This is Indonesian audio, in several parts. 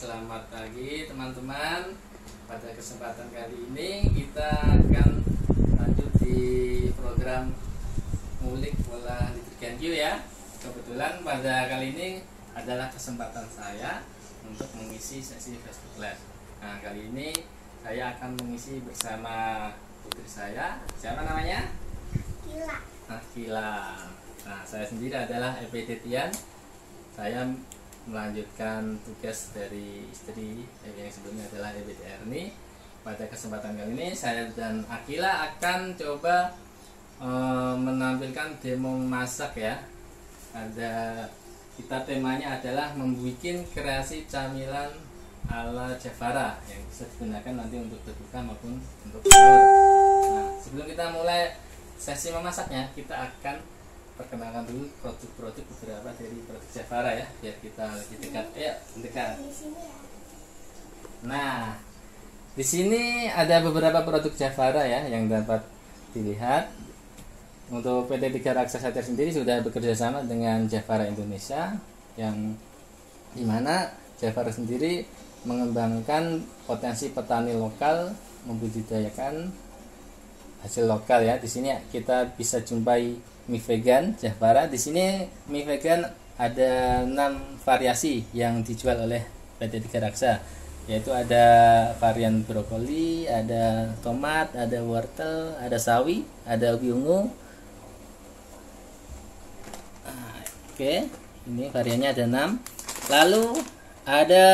selamat pagi teman-teman. Pada kesempatan kali ini kita akan lanjut di program ngulik pola Literature Q ya. Kebetulan pada kali ini adalah kesempatan saya untuk mengisi sesi Facebook Live. Nah, kali ini saya akan mengisi bersama putri saya. Siapa namanya? Gila. Akila. Nah, saya sendiri adalah EPD Tian. Saya melanjutkan tugas dari istri yang sebelumnya adalah EPD Erni. Pada kesempatan kali ini saya dan Akila akan coba menampilkan demo masak ya. Kita temanya adalah membuat kreasi camilan ala Jafara yang bisa digunakan nanti untuk berbuka maupun untuk sahur. Nah, sebelum kita mulai sesi memasaknya, kita akan perkenalkan dulu produk-produk beberapa dari produk Jafara ya, biar kita lebih dekat. Dekat. Nah, di sini ada beberapa produk Jafara ya yang dapat dilihat. Untuk PT Tiga Raksasa sendiri sudah bekerja sama dengan Jafara Indonesia, yang dimana Jafara sendiri mengembangkan potensi petani lokal membudidayakan hasil lokal ya. Di sini kita bisa jumpai mie vegan Jafara. Di sini mie vegan ada 6 variasi yang dijual oleh PT Tiga Raksa, yaitu ada varian brokoli, ada tomat, ada wortel, ada sawi, ada ubi ungu. Oke, ini variannya ada 6. Lalu ada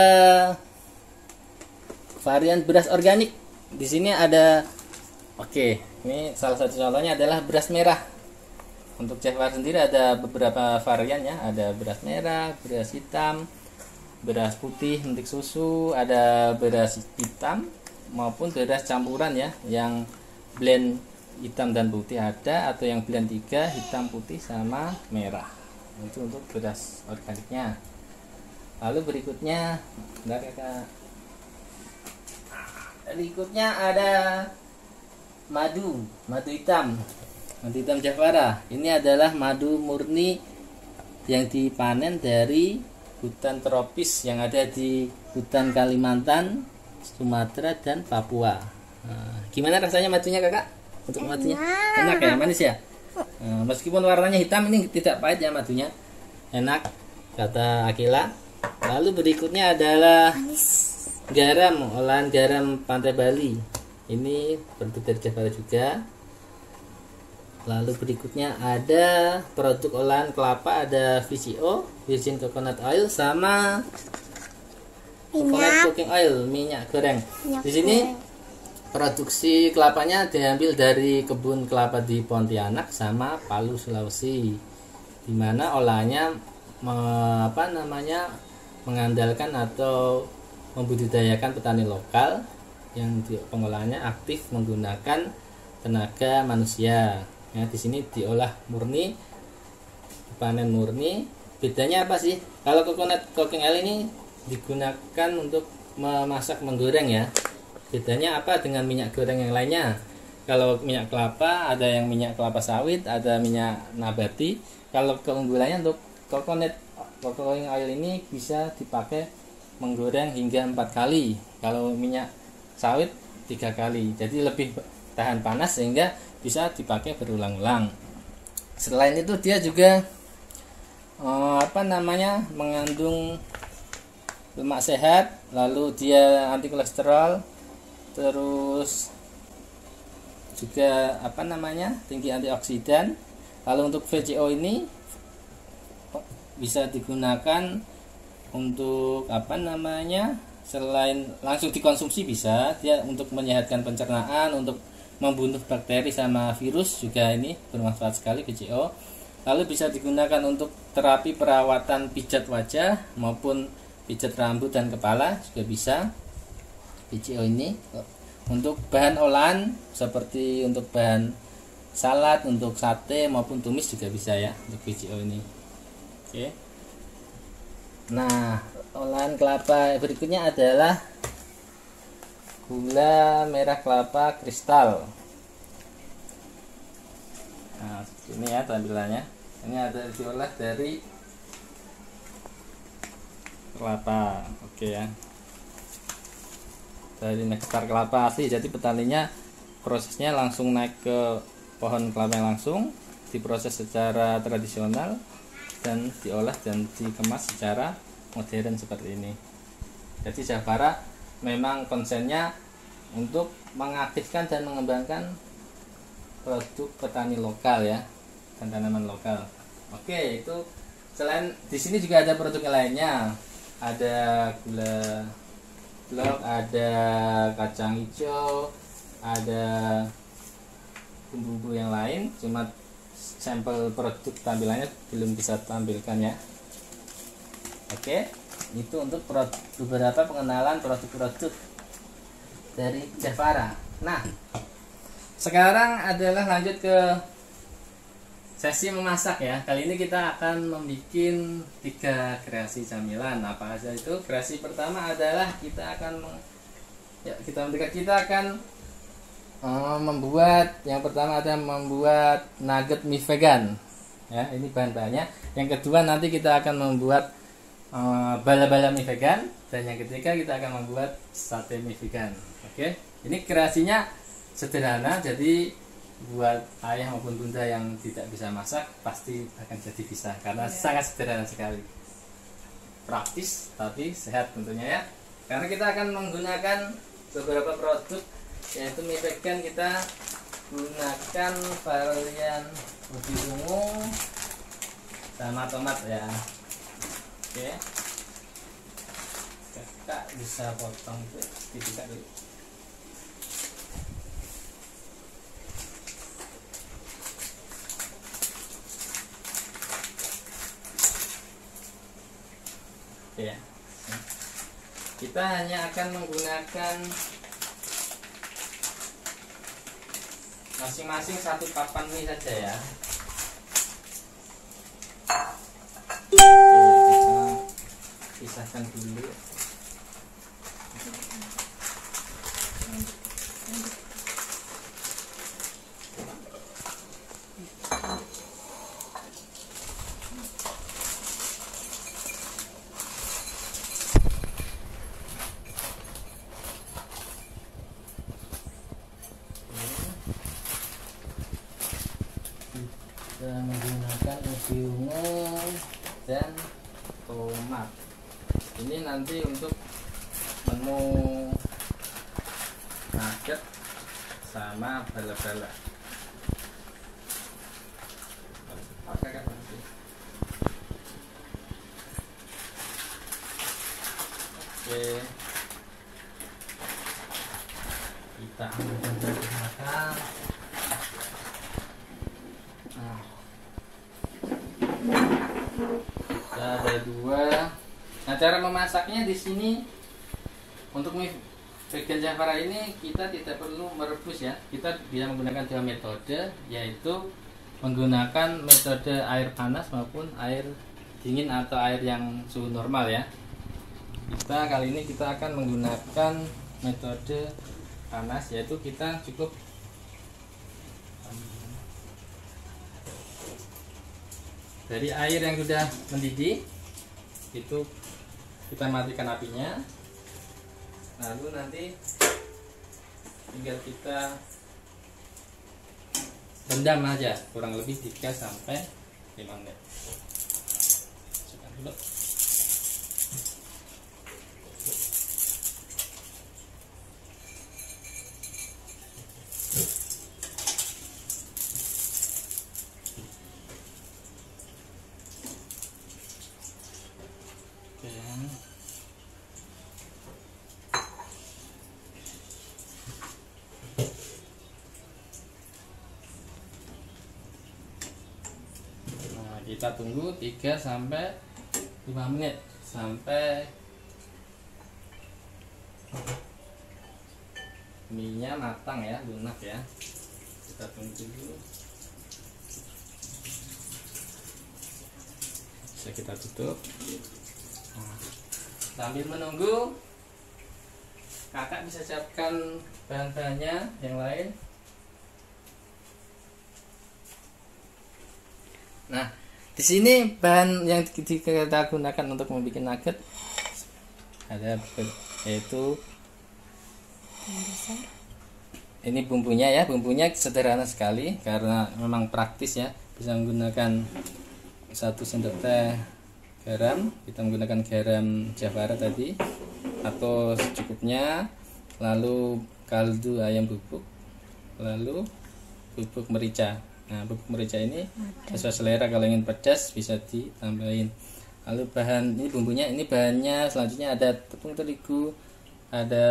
varian beras organik. Di sini ada, ini salah satu contohnya adalah beras merah. Untuk Jafara sendiri ada beberapa varian ya, ada beras merah, beras hitam, beras putih untuk susu, ada beras hitam maupun beras campuran ya, yang blend hitam dan putih ada, atau yang blend 3 hitam, putih sama merah. Itu untuk beras organiknya. Lalu berikutnya, berikutnya ada madu hitam. Madu hitam Jafara. Ini adalah madu murni yang dipanen dari hutan tropis yang ada di hutan Kalimantan, Sumatera dan Papua. Nah, gimana rasanya madunya kakak? Untuk madunya enak ya, manis ya. Nah, meskipun warnanya hitam, ini tidak pahit ya madunya. Enak kata Akila. Lalu berikutnya adalah garam, olahan garam Pantai Bali. Ini produk dari Jafara juga. Lalu berikutnya ada produk olahan kelapa, ada VCO, Virgin Coconut Oil, sama Coconut Cooking Oil, minyak goreng. Di sini produksi kelapanya diambil dari kebun kelapa di Pontianak sama Palu, Sulawesi, dimana olahannya mengandalkan atau membudidayakan petani lokal yang pengolahannya aktif menggunakan tenaga manusia. Ya, di sini diolah murni, dipanen murni. Bedanya apa sih? Kalau coconut cooking oil ini digunakan untuk memasak, menggoreng ya. Bedanya apa dengan minyak goreng yang lainnya? Kalau minyak kelapa ada yang minyak kelapa sawit, ada minyak nabati. Kalau keunggulannya untuk coconut cooking oil ini bisa dipakai menggoreng hingga 4 kali. Kalau minyak sawit 3 kali. Jadi lebih tahan panas sehingga bisa dipakai berulang-ulang. Selain itu dia juga mengandung lemak sehat, lalu dia anti kolesterol, terus juga tinggi antioksidan. Lalu untuk VCO ini bisa digunakan untuk selain langsung dikonsumsi, bisa dia untuk menyehatkan pencernaan, untuk membunuh bakteri sama virus juga. Ini bermanfaat sekali VCO. Lalu bisa digunakan untuk terapi perawatan pijat wajah maupun pijat rambut dan kepala juga bisa VCO ini. Untuk bahan olahan seperti untuk bahan salad, untuk sate maupun tumis juga bisa ya untuk VCO ini. Oke. Nah, olahan kelapa berikutnya adalah gula merah kelapa kristal. Nah, ini ya tampilannya. Ini ada diolah dari kelapa. Oke ya. dari nektar kelapa asli. Jadi petaninya prosesnya langsung naik ke pohon kelapa yang langsung, diproses secara tradisional dan diolah dan dikemas secara modern seperti ini. Jadi Javara memang konsennya untuk mengaktifkan dan mengembangkan produk petani lokal ya, dan tanaman lokal. Oke, itu selain di sini juga ada produk lainnya. Ada gula blok, ada kacang hijau, ada bumbu-bumbu yang lain. Cuma sampel produk tampilannya belum bisa tampilkan ya. Oke, itu untuk beberapa pengenalan produk-produk dari Javara. Nah, sekarang adalah lanjut ke sesi memasak ya. Kali ini kita akan membuat 3 kreasi camilan. Apa aja itu? Kreasi pertama adalah kita akan membuat, yang pertama ada membuat nugget mie vegan ya, ini bahan-bahannya. Yang kedua nanti kita akan membuat bala-bala mie vegan, dan yang ketiga kita akan membuat sate mie vegan. Oke, ini kreasinya sederhana, jadi buat ayah maupun bunda yang tidak bisa masak pasti akan jadi bisa, karena sangat sederhana sekali, praktis tapi sehat tentunya ya. Karena kita akan menggunakan beberapa produk, yaitu mie vegan kita gunakan varian ubi ungu sama tomat ya. Oke, kakak bisa potong itu dibuka dulu. Oke ya, kita hanya akan menggunakan masing-masing 1 papan mie saja ya. Oke, kita pisahkan dulu. Kita menggunakan ubi ungu dan tomat. Ini nanti untuk menu nugget sama bala-bala. Oke, kita ambil dari belakang. Ada 2. Nah, cara memasaknya di sini untuk mie vegan Javara ini kita tidak perlu merebus ya. Kita bisa menggunakan 2 metode, yaitu menggunakan metode air panas maupun air dingin atau air yang suhu normal ya. Kali ini kita akan menggunakan metode panas, yaitu kita cukup dari air yang sudah mendidih itu kita matikan apinya, lalu nanti tinggal kita rendam aja kurang lebih 3 sampai 5 menit. Masukkan dulu. Kita tunggu 3 sampai 5 menit sampai mie-nya matang ya, lunak ya. Kita tunggu dulu. Bisa kita tutup. Nah, sambil menunggu, kakak bisa siapkan bahan-bahannya yang lain. Nah, di sini bahan yang kita gunakan untuk membuat nugget ada, yaitu Ini bumbunya ya, bumbunya sederhana sekali karena memang praktis ya, bisa menggunakan 1 sendok teh garam, kita menggunakan garam Jawara tadi atau secukupnya, lalu kaldu ayam bubuk, lalu bubuk merica. Nah, bubuk merica ini sesuai selera, kalau ingin pedas bisa ditambahin. Lalu bahan ini bumbunya, ini bahannya selanjutnya ada tepung terigu, ada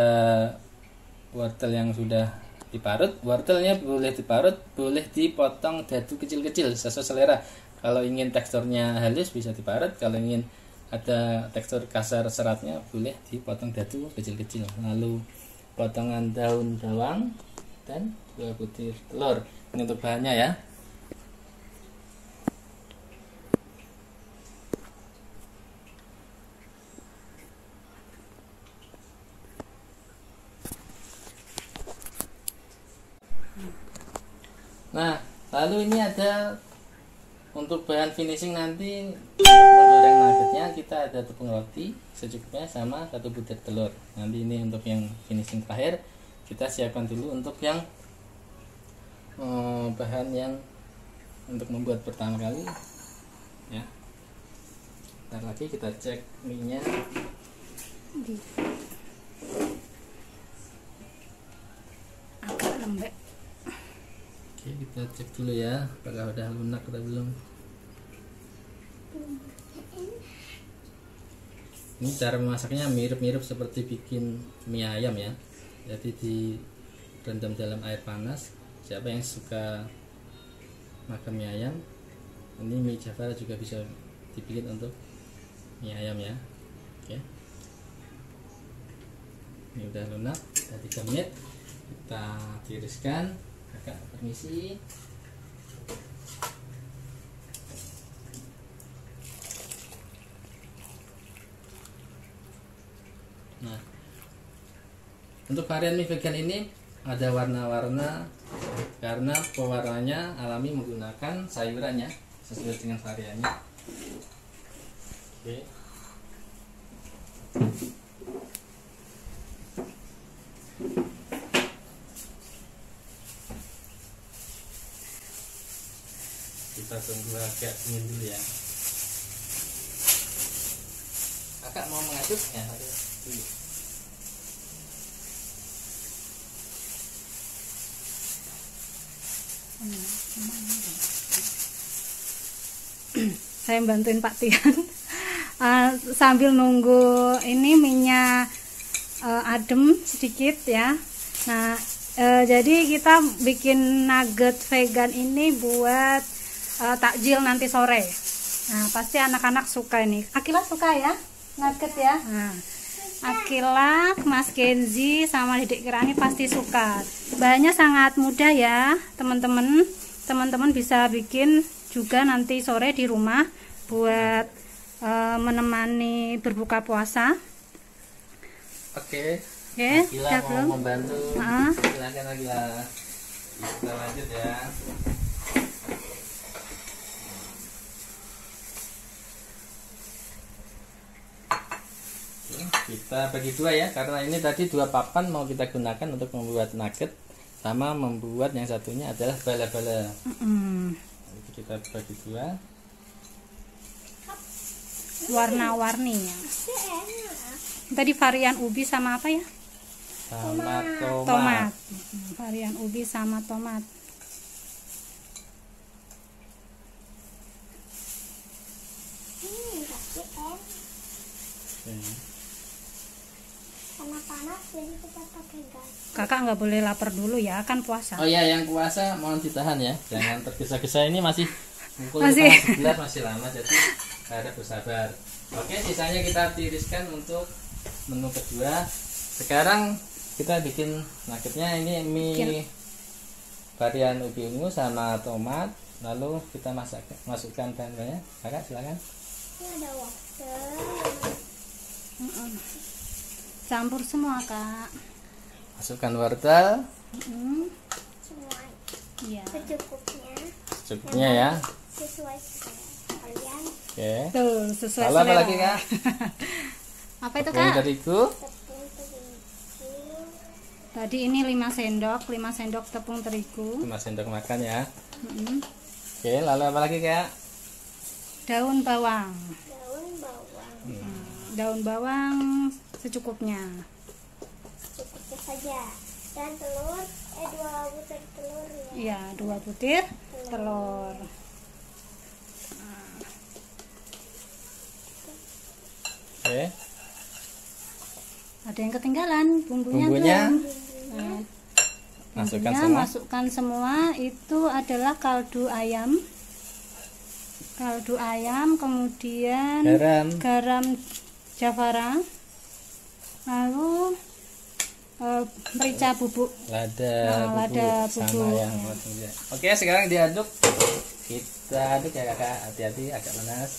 wortel yang sudah diparut. Wortelnya boleh diparut, boleh dipotong dadu kecil-kecil sesuai selera. Kalau ingin teksturnya halus bisa diparut, kalau ingin ada tekstur kasar seratnya boleh dipotong dadu kecil-kecil. Lalu potongan daun bawang dan 2 butir telur. Ini untuk bahannya ya. Nah, lalu ini ada untuk bahan finishing nanti untuk menggoreng nuggetnya, kita ada tepung roti secukupnya sama 1 butir telur. Nanti ini untuk yang finishing terakhir, kita siapkan dulu untuk yang bahan yang untuk membuat pertama kali ya. Ntar lagi kita cek minyak. Agak lembek. Oke, kita cek dulu ya apakah udah lunak atau belum. Ini cara memasaknya mirip-mirip seperti bikin mie ayam ya. Jadi direndam dalam air panas. Siapa yang suka makan mie ayam, ini mie Jawara juga bisa dibikin untuk mie ayam ya. Oke, ini udah lunak, udah 3 menit. Kita tiriskan. Kakak permisi. Nah, untuk varian mie vegan ini ada warna-warna karena pewarnanya alami menggunakan sayurannya sesuai dengan variannya. Oke. Kita tunggu agak dingin dulu ya. Kakak mau mengaduk ya? Dulu. Saya bantuin Pak Tian sambil nunggu ini minyak adem sedikit ya. Nah, jadi kita bikin nugget vegan ini buat takjil nanti sore. Nah, pasti anak-anak suka ini. Akila suka ya nugget ya. Nah, Akila, Mas Kenzi sama Dedek Kirani pasti suka. Bahannya sangat mudah ya, teman-teman. Teman-teman bisa bikin juga nanti sore di rumah buat menemani berbuka puasa. Oke. Akila mau membantu. Silakan Akila. Kita lanjut ya. Kita bagi 2 ya, karena ini tadi 2 papan mau kita gunakan untuk membuat nugget sama membuat yang satunya adalah bala-bala. Jadi kita bagi 2 warna-warni ya. Tadi varian ubi sama apa ya? Sama Tomat. Varian ubi sama tomat. Karena panas jadi kita pakai gas. Kakak nggak boleh lapar dulu ya, kan puasa. Oh ya, yang puasa mohon ditahan ya, jangan tergesa-gesa. Ini masih pukul Masih. 11 masih lama, jadi harap bersabar. Oke, sisanya kita tiriskan untuk menu kedua. Sekarang kita bikin nuggetnya. Ini mie varian ubi ungu sama tomat. Lalu kita masukkan bahan-bahannya. Kakak silakan. Ini ada wortel. Campur semua Kak. Masukkan wortel Semua Iya. secukupnya. secukupnya ya. Sesuai selera kalian. Oke. Tuh, sesuai Lalu apa selera. lagi Kak? Apa itu Tepung Kak? terigu. Tepung terigu. Tadi ini 5 sendok tepung terigu. 5 sendok makan ya. Mm-mm. Oke, lalu apa lagi Kak? Daun bawang. Daun bawang. Daun bawang secukupnya. Cukupnya saja. Dan telur, 2 butir telur ya. Iya, 2 butir telur. Oke. Ada yang ketinggalan bumbunya. Bumbunya belum. Nah, masukkan bumbunya semua. masukkan semua. Itu adalah kaldu ayam. Kaldu ayam, kemudian garam Jafara, lalu merica bubuk. Lada bubuk. sama yang ya. Oke, sekarang diaduk. Kita aduk ya Kakak, hati-hati agak panas.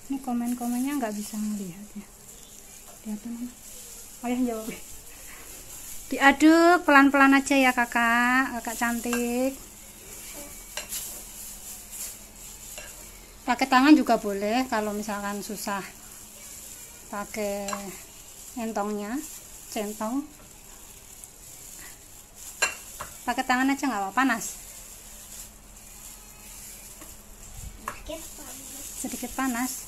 Ini komen-komennya nggak bisa ngelihat ya. Lihat mana? Ayah jawab. Diaduk pelan-pelan aja ya kakak cantik. Pakai tangan juga boleh kalau misalkan susah pakai centong. Pakai tangan aja nggak apa-apa, panas. Sedikit panas.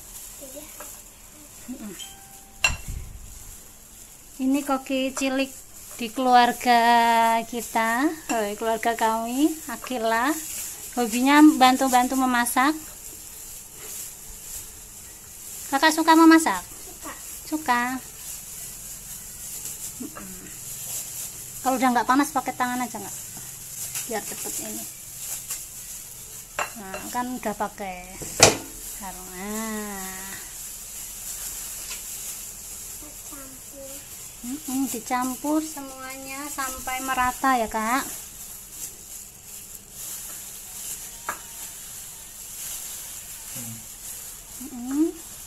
Ini koki cilik di keluarga kita, keluarga kami, Akila. Hobinya bantu-bantu memasak. Kakak suka memasak? Suka. Kalau udah nggak panas pakai tangan aja nggak? Biar cepet ini. Nah, kan udah pakai sarung. Dicampur semuanya sampai merata ya kak.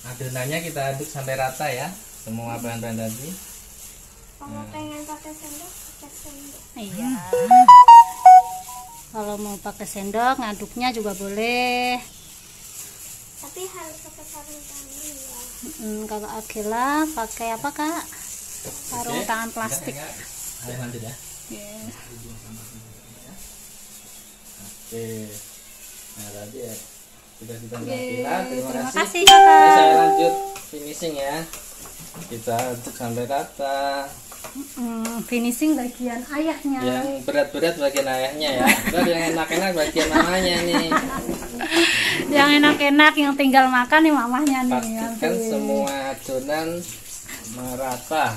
Adonannya kita aduk sampai rata ya, semua bahan-bahan tadi. Kalau pengen pakai sendok, pakai sendok. Iya. Kalau mau pakai sendok ngaduknya juga boleh. Tapi harus pakai sarung tangan ya. Kakak Akila pakai apa kak? Sarung tangan plastik. Ayo lanjut ya. Yes. Oke. Nah tadi ya sudah kita Yeay, Terima terima kasih. kasih, Kakak. Ini saya lanjut finishing ya. Kita aduk sampai rata. Finishing bagian ayahnya. Yang berat-berat bagian ayahnya ya. Terus yang enak-enak bagian mamanya nih. Yang enak-enak yang tinggal makan nih mamahnya nih. Pastikan semua adonan merata.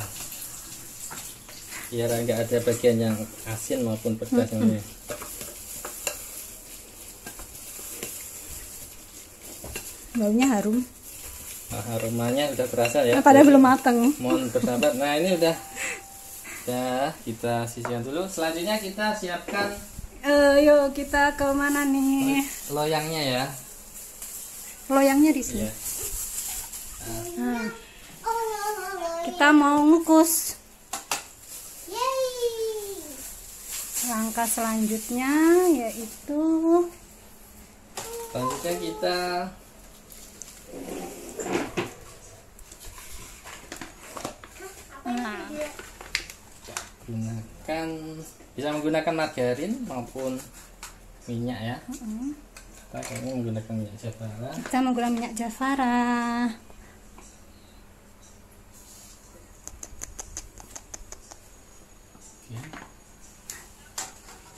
Biar nggak ada bagian yang asin maupun pedas ini. Baunya harum. Nah, aromanya udah terasa ya. Padahal belum mateng. Mohon bersabar. Nah ini udah kita sisihkan dulu. Selanjutnya kita siapkan Yuk kita ke mana nih? loyangnya ya. Loyangnya di sini. Iya. Nah, kita mau ngukus. Yeay. Langkah selanjutnya yaitu Selanjutnya kita gunakan, bisa menggunakan margarin maupun minyak ya. Kita kayaknya menggunakan minyak Jafara. kita menggunakan minyak Jafara. Oke.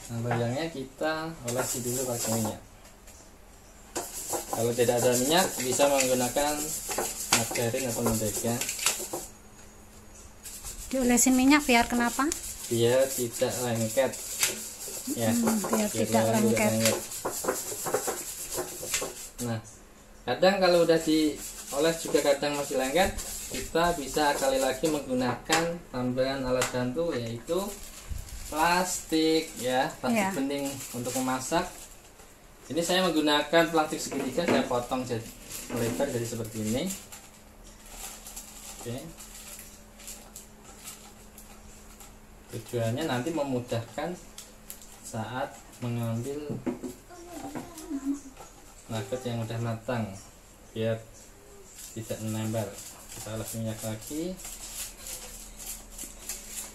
Nah loyangnya kita olesi dulu pakai minyak. Kalau tidak ada minyak bisa menggunakan margarin atau mentega. Diolesin minyak biar kenapa? Biar tidak lengket ya. Biar tidak lengket. Nah kadang kalau udah dioles juga kadang masih lengket, kita bisa kali lagi menggunakan tambahan alat bantu yaitu plastik ya, plastik bening untuk memasak. Ini saya menggunakan plastik segitiga, saya potong jadi melebar jadi seperti ini. Oke. Tujuannya nanti memudahkan saat mengambil nugget yang udah matang biar tidak menempel. Kita oles minyak lagi.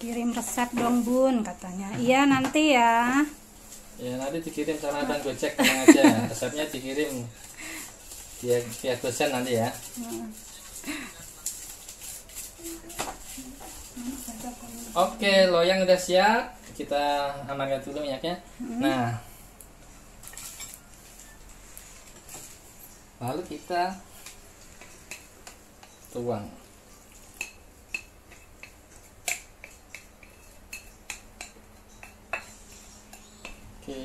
Kirim resep dong Bun katanya. Iya nanti ya. Ya nanti dikirim sama Abang Gojek, tenang aja. Resepnya dikirim via Gosen nanti ya. Oke, loyang udah siap. Kita amankan dulu minyaknya. Nah, lalu kita tuang. Oke.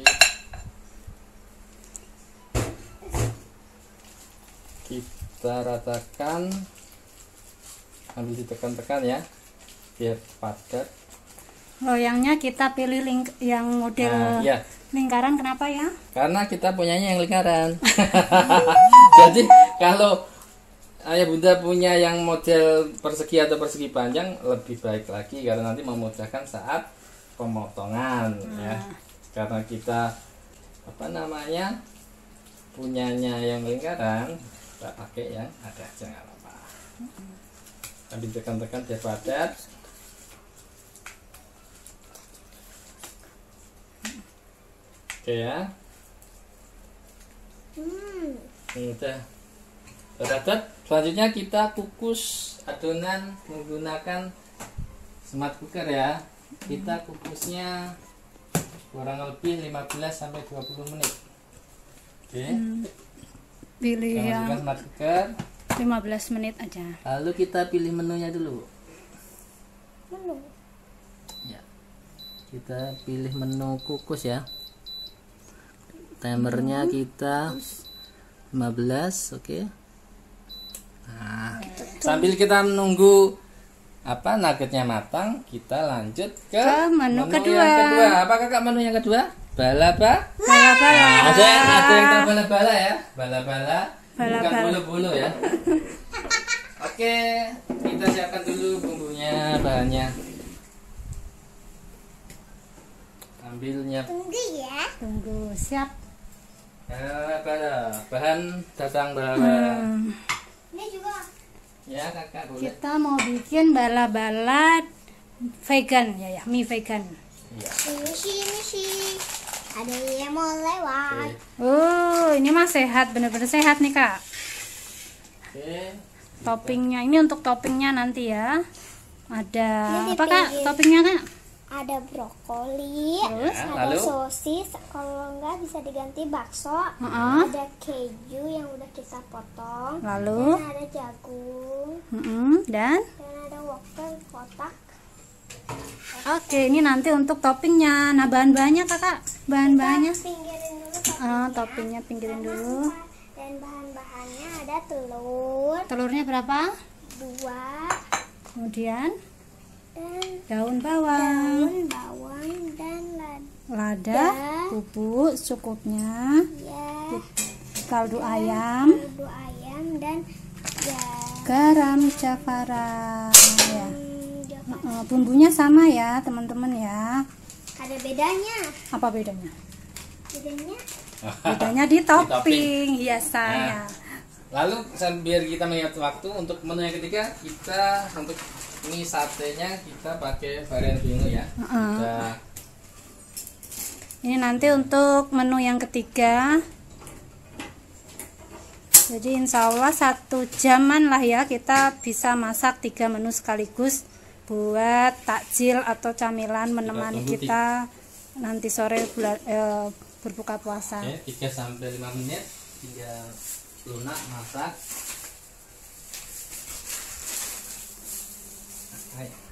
Kita ratakan sambil ditekan-tekan ya, biar padat. Loyangnya kita pilih yang model Iya. lingkaran, kenapa ya? Karena kita punyanya yang lingkaran. Jadi kalau ayah bunda punya yang model persegi atau persegi panjang lebih baik lagi, karena nanti memudahkan saat pemotongan ya. Karena kita punyanya yang lingkaran, kita pakai yang ada aja nggak apa-apa. Sambil tekan-tekan biar padat. Oke ya. Udah padat. Selanjutnya kita kukus adonan menggunakan smart cooker ya. Kita kukusnya kurang lebih 15 sampai 20 menit. Oke. Pilih Kita yang masukkan smart cooker. 15 menit aja. Lalu kita pilih menunya dulu. Menu. Ya. Kita pilih menu kukus ya. Timernya kita 15, oke. Nah, sambil kita menunggu nuggetnya matang, kita lanjut ke menu kedua. yang kedua. Apa kakak menu yang kedua? Bala-bala. Bala-bala. Ada yang tahu bala-bala ya? Bala-bala. Bukan Bala-bala. bulu-bulu ya. Oke, kita siapkan dulu bumbunya, bahannya. Ambilnya Tunggu ya. Tunggu, siap. bala-bala. Bahan datang bala-bala. Ini juga. Ya kakak boleh. Kita mau bikin bala-bala vegan ya, mie vegan. Iya. Ini sih. Ada yang mau lewat. Oke. Oh, ini mah sehat, bener-bener sehat nih Kak. Oke. Toppingnya ini untuk toppingnya nanti ya. Ada Ini apa Kak? dipinggir. Toppingnya Kak? Ada brokoli, Terus? Ya, ada lalu? sosis, kalau enggak bisa diganti bakso. Heeh. Ada keju yang udah kita potong. Lalu, Dan ada jagung, dan dan ada waffle kotak. oke, ini nanti untuk toppingnya. Nah, bahan-bahannya Kakak, bahan-bahannya. Pinggirin dulu Toppingnya pinggirin dulu. dan bahan-bahannya ada telur Telurnya berapa? 2 Kemudian dan daun bawang, daun bawang dan lada, bubuk secukupnya, ya kaldu ayam, kaldu ayam dan ya garam cafara ya. jangan- Bumbunya sama ya teman-teman ya. ada bedanya Apa bedanya? bedanya Bedanya di topping. topping hiasannya. Lalu biar kita menghemat waktu, untuk menu yang ketiga kita untuk mie satenya kita pakai varian bingung ya. Kita Ini nanti untuk menu yang ketiga. Jadi insya Allah 1 jaman lah ya kita bisa masak 3 menu sekaligus buat takjil atau camilan menemani tunggu kita nanti sore berbuka puasa. Oke, 3 sampai 5 menit tinggal lunak masak.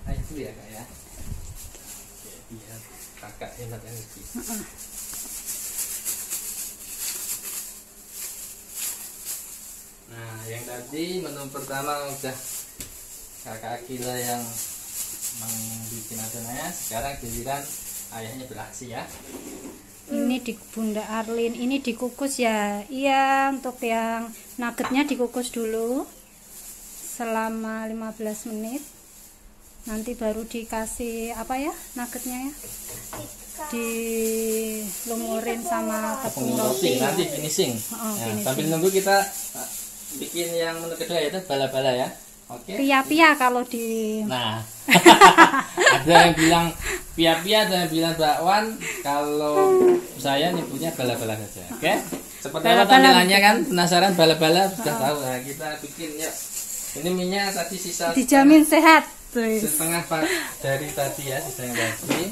Ayo dulu ya kak ya. Oke, biar kakak hemat energi. Nah, yang tadi menu pertama udah kakak Akila yang membuat adonannya. Sekarang giliran ayahnya beraksi ya. Ini di Bunda Arlin, ini dikukus ya. Iya, untuk yang nuggetnya dikukus dulu selama 15 menit. Nanti baru dikasih apa ya nuggetnya ya? Dilumurin sama tepung roti. Nanti finishing. Oh, Nah, finishing. sambil nunggu kita bikin yang menu kedua yaitu bala-bala ya. Oke. Pia-pia kalau di Nah, ada yang bilang pia-pia, ada yang bilang bakwan. Kalau saya nyebutnya bala-bala saja. Oke. Seperti apa Bala-bala. tampilannya kan? Penasaran bala-bala sudah tahu. Nah, kita bikin yuk. Ini minyak tadi sisa dijamin sehat. setengah pak dari tadi ya, sisa yang tadi.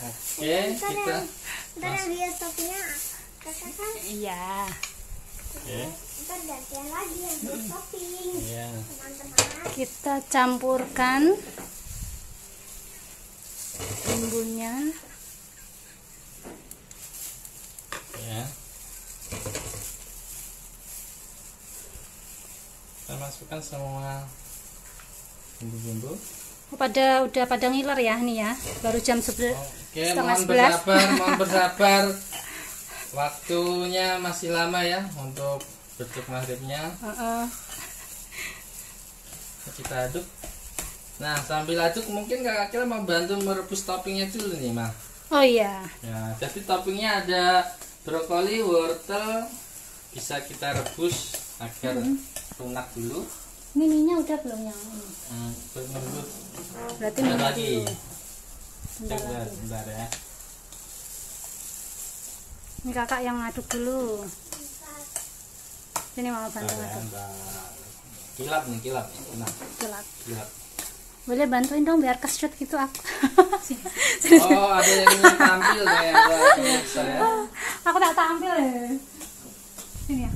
Oke, kita Ntar yang lihat topinya kakak kan. Iya. Oke. Ntar gantian lagi yang lihat topping. Iya. Teman-teman. Kita campurkan bumbunya. Ya. Kita masukkan semua bumbu-bumbu. Udah pada ngiler ya nih ya. Baru jam 11. Oke, Setengah mohon 11. bersabar, mohon bersabar. Waktunya masih lama ya untuk bercuk maghribnya. Kita aduk. Nah, sambil aduk mungkin kakak Kira mau bantu merebus toppingnya dulu nih, Ma. Oh iya. Ya, jadi toppingnya ada brokoli, wortel, bisa kita rebus agar lunak dulu. Ini minyak udah belum yang ini? Menunggu Berarti bentar minyak lagi. dulu. Bentar, bentar ya. Ini kakak yang ngaduk dulu. Sini mama bantu Bentar ya, ngaduk. bentar. Kilap nih, kilap. Nah, Gelap. kilap. Boleh bantuin dong biar kesut gitu aku. Oh, ada yang ingin tampil kayak saya. Aku tak tampil ya. Sini ya.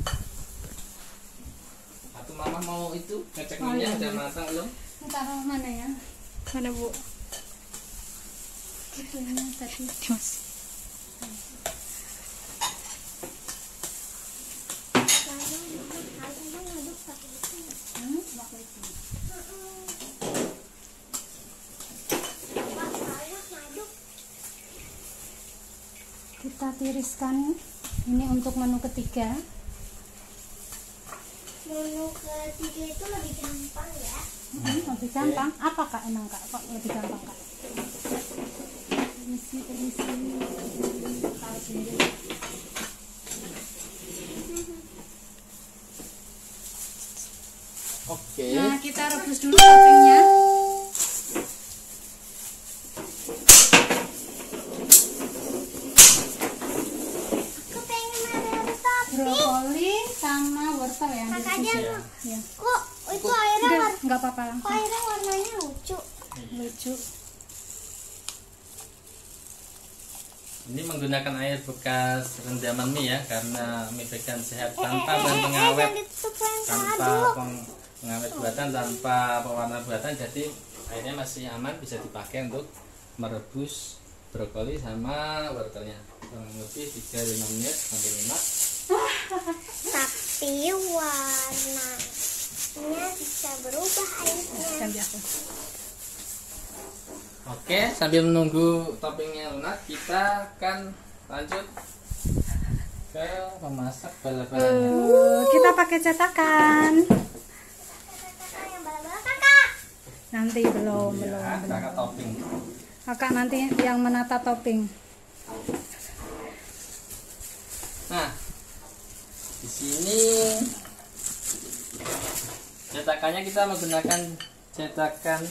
Atau mama mau itu ngecek Oh, minyak iya, udah iya. matang belum? Ini taruh mana ya? Mana bu? Itu ini tadi. Mas. Kita tiriskan ini untuk menu ketiga. Menu ketiga itu lebih gampang ya. Lebih gampang. Apa kak emang kak? Kok lebih gampang kak? Permisi. Tahu sendiri. Oke. Nah kita rebus dulu toppingnya. Aku pengen ada topping. Brokoli sama wortel ya. Kakak direbus aja ya. mau. Ya. Kok itu airnya Udah, nggak apa-apa kok langsung. airnya warnanya lucu. Lucu. Ini menggunakan air bekas rendaman mie ya, karena mie vegan sehat tanpa bahan pengawet, Jangan ditutup tanpa aduk. pengawet buatan, tanpa pewarna buatan, jadi airnya masih aman, bisa dipakai untuk merebus brokoli sama wortelnya. Kurang lebih 3-5 menit sampai lunak. Tapi warnanya bisa berubah airnya. Ganti aku. Oke, sambil menunggu toppingnya lunak, kita akan lanjut ke memasak bala-balanya. Kita pakai cetakan. Kakak yang bala-bala kakak. Nanti belum. Ya, kakak topping. Kakak nanti yang menata topping. Nah, di sini cetakannya kita menggunakan cetakan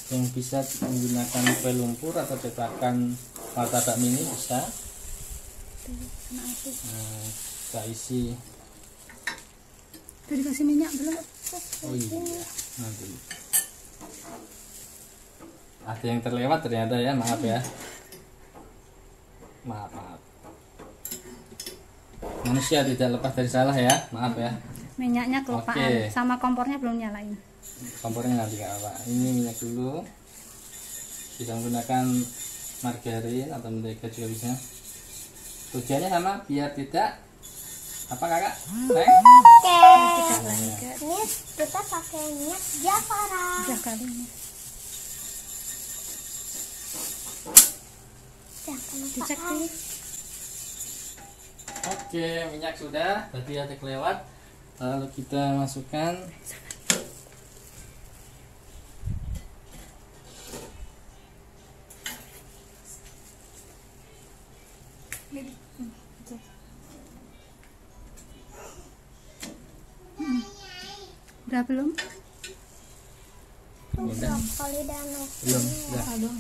yang bisa menggunakan kue lumpur atau cetakan martabak mini bisa. Nah, kita isi. Udah dikasih minyak belum? Oh iya, nanti. Ada yang terlewat ternyata ya, maaf ya. Maaf. Manusia tidak lepas dari salah ya, maaf ya. Minyaknya kelupaan. Oke. Sama kompornya belum nyalain. Kompornya nanti nggak apa. Ini minyak dulu. Bisa menggunakan margarin atau mentega juga bisa. Tujuannya sama biar tidak apa kakak? Oke. Nah, Ini kita pakai minyak Jafara. Udah kali ini. Jangan lupa. Dicek dulu. Oke, minyak sudah, berarti ada kelewat. Lalu kita masukkan Udah belum? Udah. Brokoli dan Belum. Udah. Belum.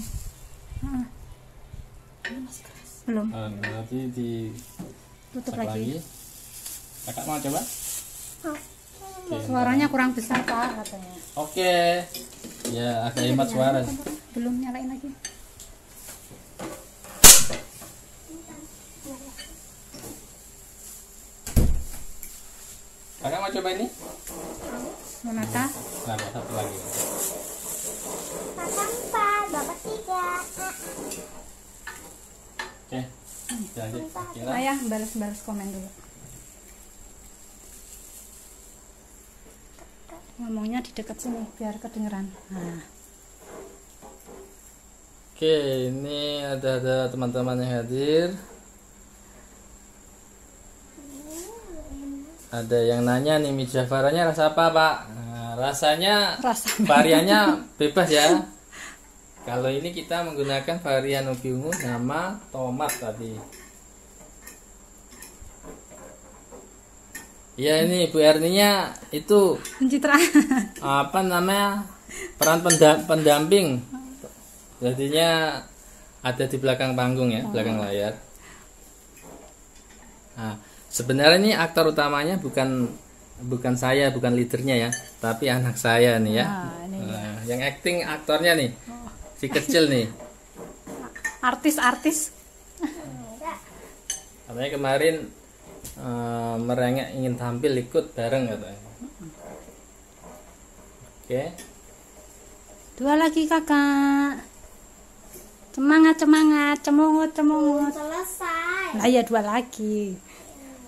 Belum. Nanti di Tutup sak lagi. Kakak mau coba? Oke. Suaranya kurang besar Pak katanya. Oke. Ya agak hemat suara. Belum nyalain lagi. Kakak mau coba ini? Monata. Nah, satu lagi. Kakak 4, Bapak 3. Oke. Lanjut. Akila. Ayah balas komen dulu. Ngomongnya di dekat sini biar kedengeran. Nah, Oke, ini ada teman-teman yang hadir. Ada yang nanya nih, mie jafaranya rasa apa, Pak? Nah, rasanya rasa variannya bebas ya. Kalau ini kita menggunakan varian ubi ungu nama tomat tadi. Ya ini Bu Erninya itu pencitraan. apa namanya, peran pendamping. Jadinya ada di belakang panggung ya, belakang layar. Nah, sebenarnya ini aktor utamanya bukan saya, bukan leadernya ya, tapi anak saya nih ya. Nah, yang acting aktornya nih, si kecil nih. Artis-artis. Katanya kemarin merengek ingin tampil ikut bareng katanya. Oke. 2 lagi Kakak. Semangat, cemungut. Selesai. Nah, ya 2 lagi.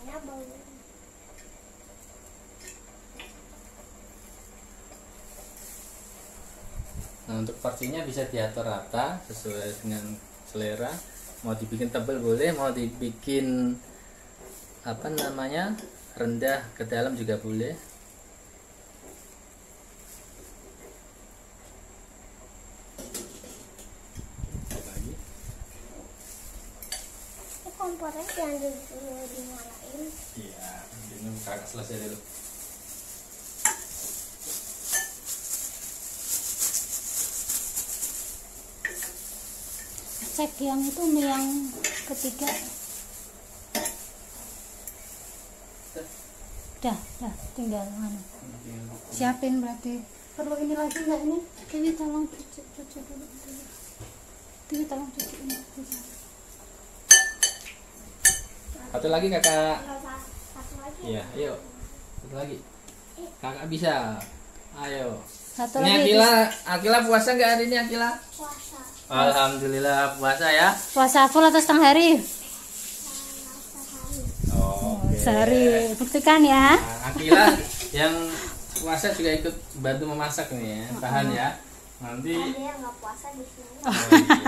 Ya, boleh. Nah, untuk porsinya bisa diatur rata sesuai dengan selera. Mau dibikin tebal boleh, mau dibikin apa namanya, rendah ke dalam juga boleh. Lagi. Ini kompornya jangan dulu dinyalain. Iya, ini kakak selesai dulu. Cek yang itu mie yang ketiga. Dah, tinggal mana? Siapin berarti. Perlu ini lagi nggak ini? Dewi tolong cuci dulu. Dewi tolong cuci ini. Satu lagi kakak. Satu lagi. Iya, ayo. Satu lagi. Kakak bisa. Ayo. Satu Ini lagi. Akila puasa nggak hari ini Akila? Puasa. Alhamdulillah puasa ya. Puasa full atau setengah hari? Oke. Sehari. Buktikan ya. Nah, Akila yang puasa juga ikut bantu memasak nih ya. Tahan ya. Nanti Ada yang nggak puasa di sini. oh,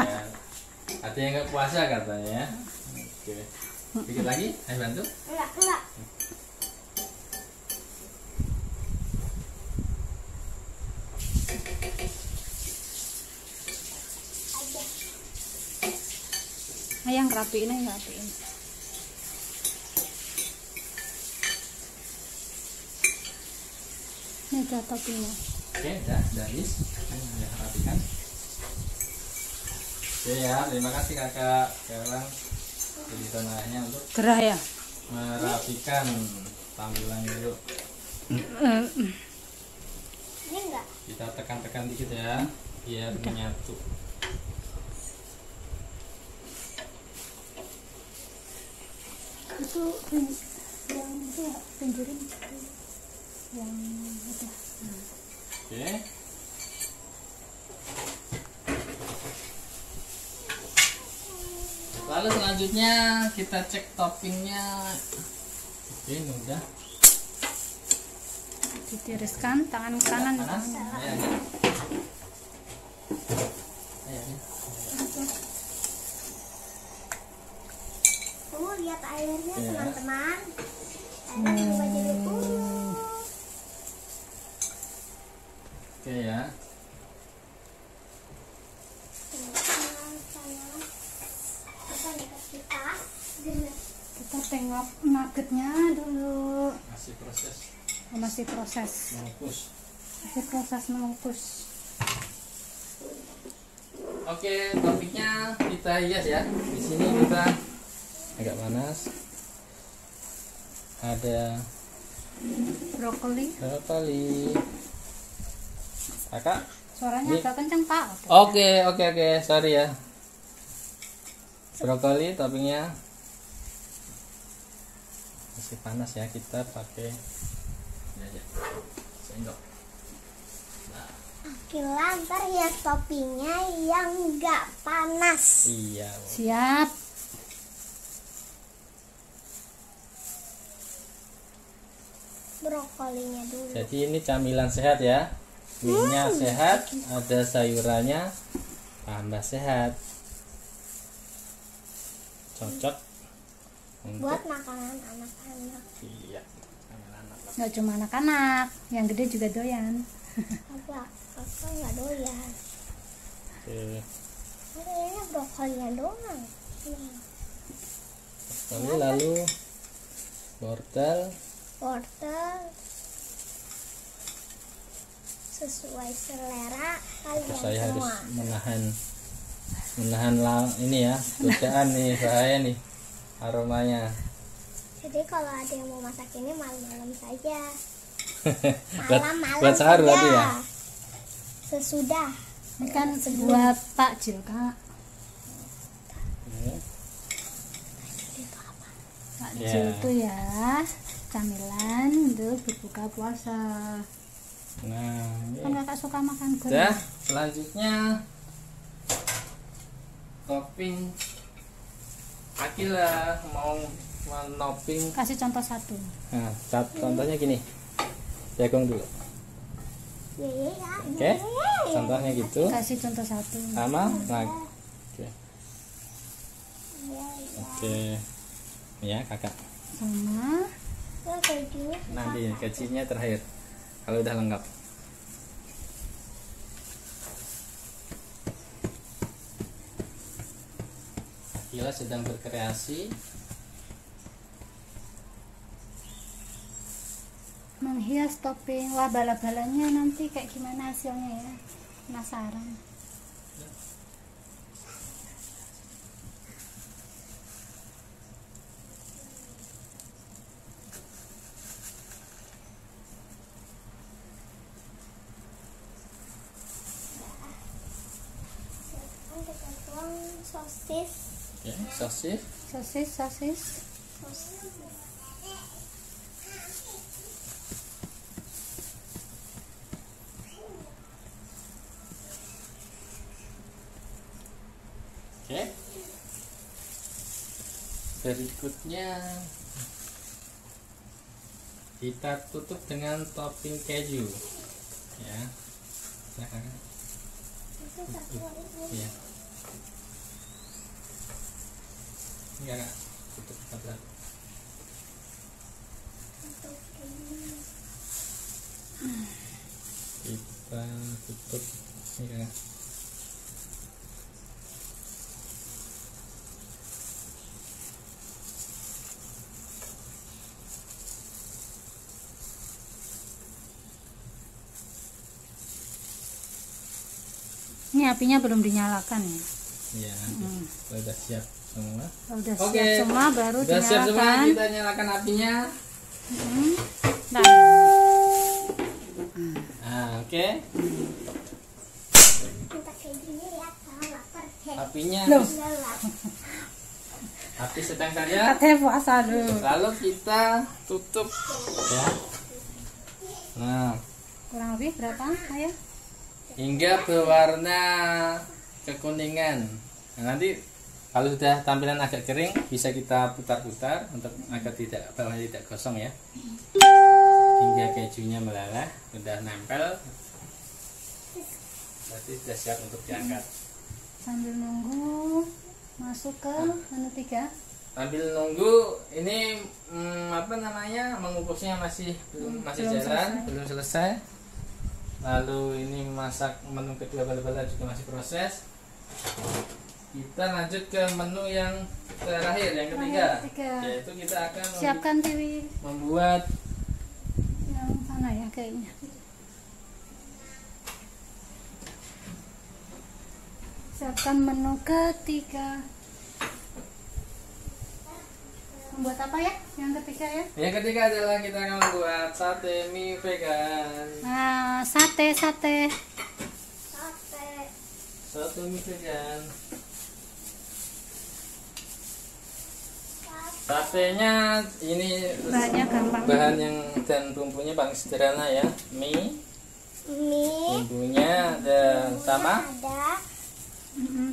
iya. Ada yang nggak puasa katanya. Oke. Dikit lagi, ayo bantu. Enggak. Yang rapiin. Ini udah toppingnya. Oke, udah habis. Udah rapikan. Oke ya, terima kasih kakak. Sekarang jadi tanahnya untuk Gerah ya. merapikan tampilan dulu. Ini enggak. Kita tekan-tekan dikit ya, biar menyatu. Itu yang itu ya, pinggirin yang udah. Oke. Lalu selanjutnya kita cek toppingnya. Oke, ini udah. Ditiriskan tangan kanan. Panas? Ayo, ayo. Ayo. Tuh lihat airnya Iya. teman-teman. Airnya berubah jadi ungu. Oke ya. Kita tengok nuggetnya dulu. Masih proses. masih proses mengukus. Oke, topiknya kita hias ya. Di sini kita agak panas. Ada Brokoli. Kakak. Suaranya agak kencang, Pak. Oke, sorry ya. Brokoli toppingnya masih panas ya, kita pakai sendok. Kila ntar hias toppingnya yang nggak panas. Iya. Siap. Brokolinya dulu. Jadi ini camilan sehat ya. Mie-nya sehat, ada sayurannya, tambah sehat. Cocok untuk Buat makanan anak-anak. iya, anak-anak. Nggak cuma anak-anak, yang gede juga doyan. Kakak nggak doyan. Oke. Kayaknya brokolinya doang. Lalu wortel Wortel sesuai selera kalian saya harus semua. menahan ini ya, godaan nih, bahaya nih aromanya. Jadi kalau ada yang mau masak ini malam-malam saja. buat Malam-malam sahur berarti ya. Sesudah. Ini kan buat takjil, Kak. Takjil Ya. itu ya camilan untuk berbuka puasa. Nah, Kan ini Kakak suka makan udah. goreng. Selanjutnya topping Akila mau menopping. Kasih contoh satu. Nah, contohnya gini, jagung dulu. Oke, contohnya gitu. Kasih contoh satu. Sama lagi. Oke, ya kakak. Sama. Nanti kecilnya terakhir kalau udah lengkap. Akila sedang berkreasi Menghias topping. Wah, bala-balanya nanti kayak gimana hasilnya ya? Penasaran. Sosis. ya, sosis. Sosis. Oke. Berikutnya kita tutup dengan topping keju. Ya. Silakan. Ya. Enggak, Kak. Tutup pelan. Kita tutup ini, Kak. Ini apinya belum dinyalakan ya. Iya, nanti kalau udah siap semua. Kalau udah Oke. siap semua baru Udah siap semua, dinyalakan. kita nyalakan apinya. Nah, Nah, oke. Minta kayak gini ya, kalau lapar. Apinya Loh. api sedang saja. katanya puasa dulu. Lalu kita tutup ya. Nah, Kurang lebih berapa, Ayah? hingga berwarna kekuningan. Nah, nanti kalau sudah tampilan agak kering bisa kita putar-putar untuk agar bawahnya tidak gosong ya. Hingga kejunya meleleh, sudah nempel. Berarti sudah siap untuk diangkat. Sambil nunggu masuk ke menu 3. Sambil nunggu ini mengukusnya masih Belum jalan, selesai. belum selesai. Lalu ini masak menu kedua bala-bala juga masih proses. Kita lanjut ke menu yang terakhir, yang ketiga, Ketiga. yaitu kita akan Siapkan TV membuat yang kayaknya. Siapkan menu ketiga. Membuat apa ya? Yang ketiga ya? Yang ketiga adalah kita akan membuat sate mie vegan. Nah, sate. Sate. Sate mie vegan. Satenya ini Bahannya gampang. bahan yang dan bumbunya paling sederhana ya. Mie. Bumbunya ada sama. Ada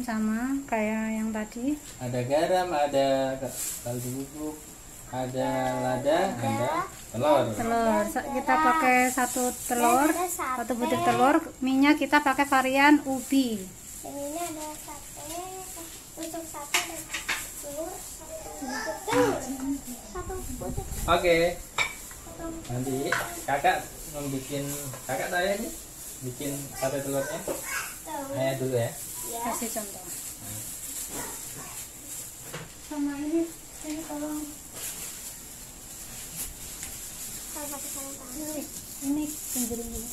Sama kayak yang tadi. Ada garam, ada kaldu bubuk, ada lada, ada telur. Kita pakai satu telur, satu butir telur. Minyak kita pakai varian ubi. dan ini ada sate untuk sate dan telur satu butir Oke. Nanti kakak saya ini bikin sate telurnya. Saya dulu ya. ya. Kasih contoh. Sama ini tolong. Kalau pakai sarung tangan. Ini pinggirin dulu.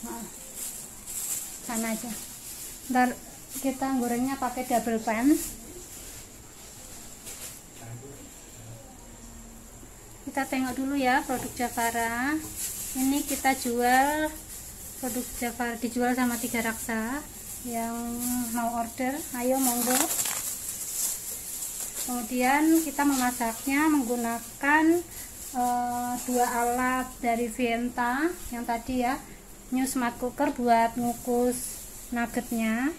Nah, sana aja. Ntar kita gorengnya pakai double pan. Kita tengok dulu ya produk Javara. Ini kita jual produk Javara, dijual sama 3 Raksa. Yang mau order, ayo monggo. Kemudian kita memasaknya menggunakan 2 alat dari Vienta yang tadi ya, New Smart Cooker buat ngukus nuggetnya.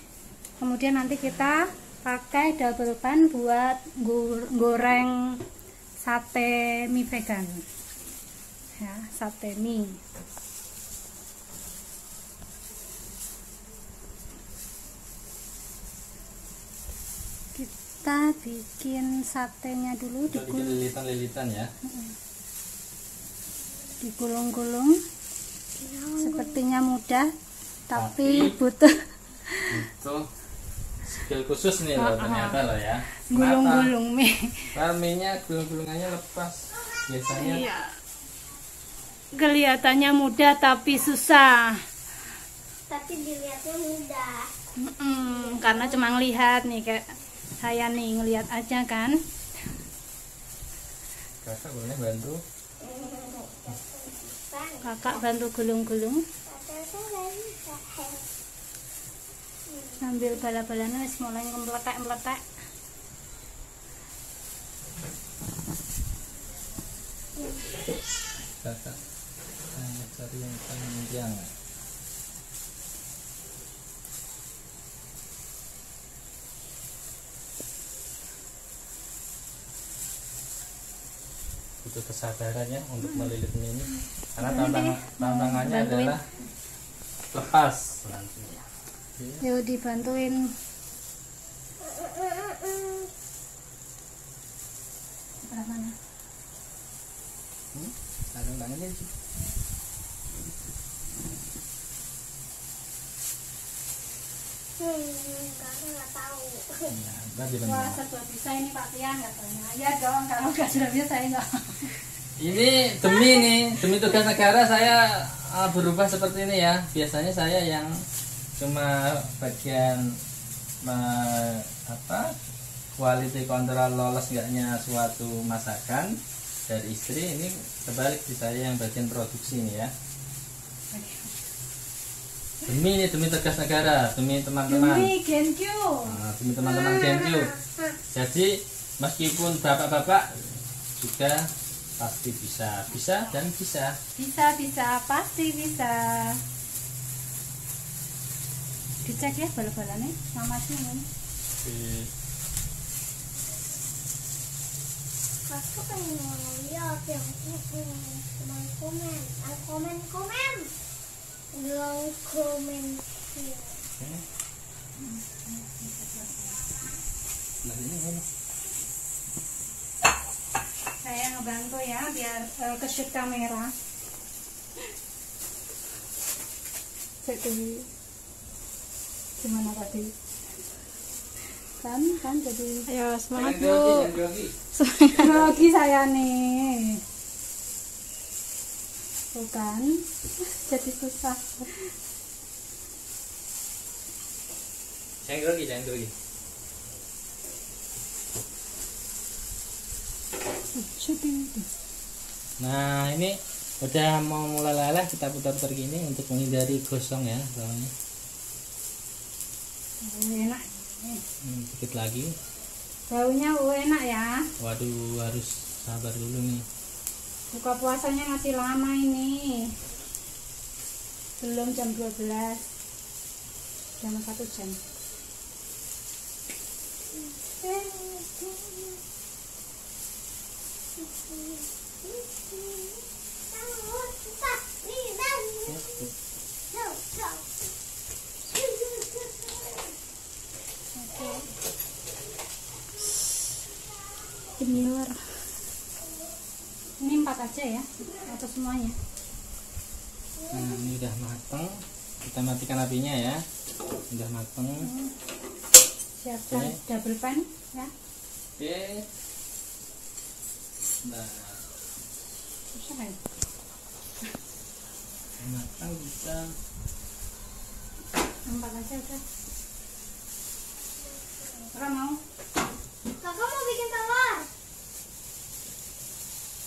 Kemudian nanti kita pakai double pan buat goreng sate mie vegan ya, sate mie. Kita bikin satenya dulu, Kita bikin lilitan-lilitan ya. digulung-gulung. Sepertinya mudah tapi butuh Itu skill khusus nih loh ternyata loh ya. gulung-gulung mie. Raminya gulung-gulungannya lepas. Biasanya Iya. Kelihatannya mudah tapi susah. Tapi dilihatnya mudah. Karena cuma ngelihat nih, kayak saya nih ngelihat aja kan. kakak boleh bantu. Kakak bantu gulung-gulung sambil bala-balanya wis mulai meletek-meletek. Kakak hanya cari yang panjang. Butuh kesabarannya untuk melilit ini karena tantangannya Bantuin. adalah lepas nantinya. Yuk dibantuin. Sebelah mana? Sarung tangannya sih. Karena nggak tahu. Nah, dibantu. Wah, serba bisa ini Pak Tian katanya. Ya dong, kalau nggak sudah bisa saya nggak. Ini demi tugas negara saya berubah seperti ini ya. Biasanya saya yang cuma bagian quality control, lolos enggaknya suatu masakan dari istri. Ini kebalik di saya yang bagian produksi ini ya. Demi tugas negara, demi teman-teman. Demi Genkyu. Nah, demi teman-teman Genkyu. Jadi meskipun bapak-bapak juga pasti bisa dan bisa. Bisa, pasti bisa. Dicek ya bala-balanya, mamasnya ini. Aku pengen lihat yang teman komen, belum komen. Saya ngebantu ya biar ke-shoot kamera. Jadi gimana tadi? Kan jadi ayo semangat Jangan Bu. grogi. Lagi saya nih. Bukan. Jadi susah. Jangan grogi. Nah, ini udah mau mulai leleh, kita putar-putar gini untuk menghindari gosong ya soalnya. Enak. Sedikit lagi. Baunya enak ya. Waduh, harus sabar dulu nih. Buka puasanya masih lama ini. Belum jam 12. Jam 1 jam. Bismillah. Ini 4 aja ya atau semuanya? Nah, ini udah mateng. Kita matikan apinya ya. Udah mateng. Siapkan double pan ya. Oke. Nah, Susah ya? matang bisa 4 aja udah. Kakak mau? Kakak mau bikin telur?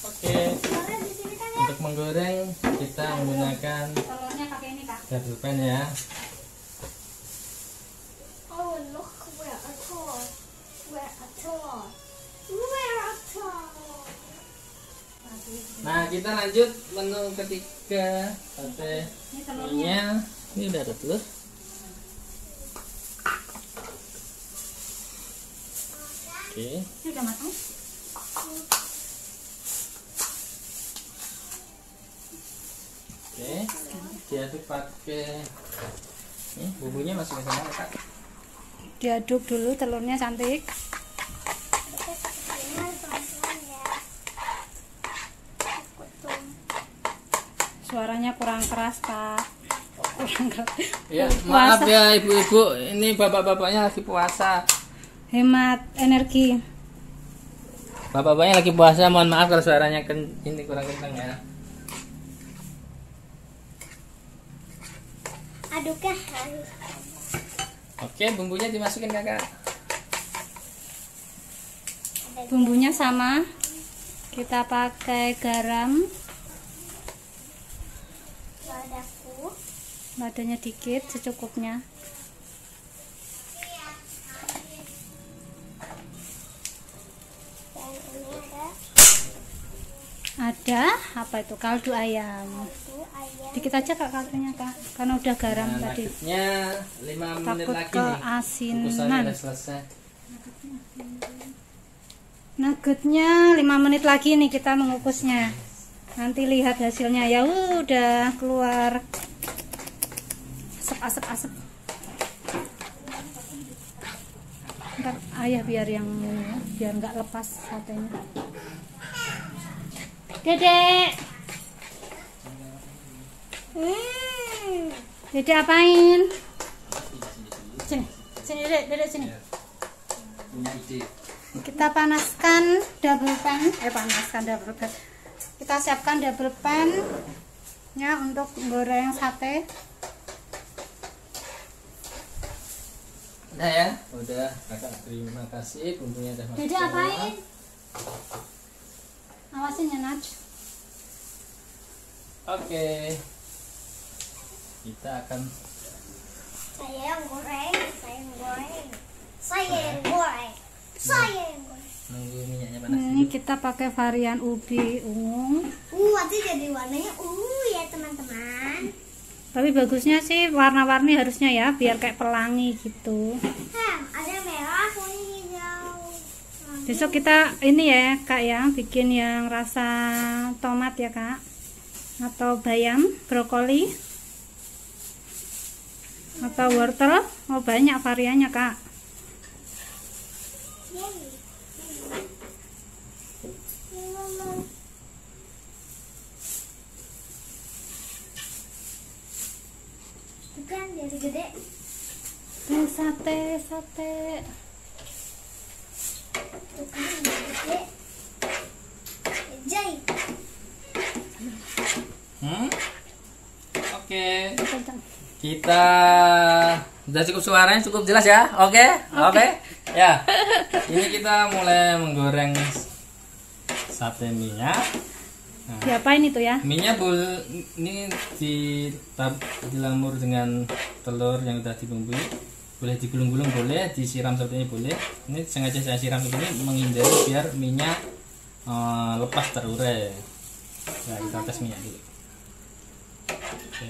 Oke. Telurnya di sini kan ya? Untuk menggoreng kita menggunakan Telurnya pakai ini kak. double pan ya. Oh look, where a telur? Where a telur? Where a telur? Nah, kita lanjut menu ketiga. Sate Ini telurnya. minyak. Ini udah ada telur. Oke. Ini udah matang. Oke. Diaduk pakai ini bumbunya masih ke sana Kak. Diaduk dulu telurnya cantik. Ini teman-teman ya. Kutum. Suaranya kurang keras kak. Kurang keras. Ya, Puasa. maaf ya ibu-ibu, ini bapak-bapaknya lagi puasa. Hemat energi. Bapak-bapaknya lagi puasa, mohon maaf kalau suaranya ini kurang kencang ya. Aduknya halus. Oke, bumbunya dimasukin Kakak. Bumbunya sama. Kita pakai garam. Ladaku. Ladanya dikit, secukupnya. Dan ini ada Ada apa itu kaldu ayam. kaldu ayam. Dikit aja kak kaldunya kak, karena udah garam Nah, tadi. nuggetnya 5 menit Takut lagi nih. keasinan. Kukusannya udah selesai. Nuggetnya 5 menit lagi nih kita mengukusnya. Nanti lihat hasilnya ya udah keluar asap. Ntar ayah biar nggak lepas satenya. Dedek, Dedek apain? Sini dedek sini. Punya ide. Kita panaskan double pan, kita siapkan double pan ya untuk goreng sate. Udah ya, udah Kakak, terima kasih, bumbunya udah masuk. Dede semua. apain? Awasin ya Naj. Oke. Kita akan Saya yang goreng. nunggu minyaknya panas Ini dulu. kita pakai varian ubi ungu. Nanti jadi warnanya ya teman-teman. Tapi bagusnya sih warna-warni harusnya ya, biar kayak pelangi gitu. Ada merah, kuning, hijau. Besok kita ini ya kak ya, bikin yang rasa tomat ya kak, atau bayam, brokoli, atau wortel. Oh banyak variannya kak. Yeay. Bukan dari gede. Sate. Bukan dari gede. Jai. Oke. Kencang. Kita udah cukup, suaranya cukup jelas ya. Oke. Ya. Ini kita mulai menggoreng sate minyak. Nah, Diapain itu ya? minyak ini dilamur dengan telur yang udah dibumbui. Boleh digulung-gulung, boleh disiram seperti ini, boleh. Ini sengaja saya siram seperti ini menghindari biar minyak lepas terurai. Nah, kita tes minyak dulu. Oke,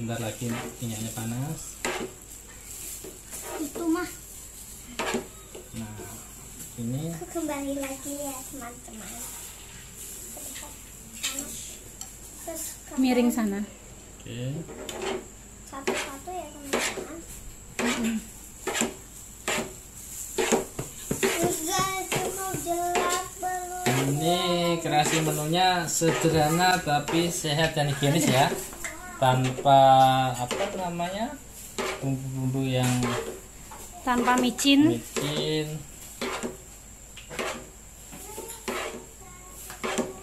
bentar lagi minyaknya panas. Itu mah. Nah, ini Aku kembali lagi ya teman-teman. Terus Miring sana. oke. satu-satu ya teman-teman. Udah cukup jelas belum? Ini kreasi menunya sederhana tapi sehat dan higienis ya. Tanpa apa namanya? Bumbu-bumbu yang Tanpa micin. micin.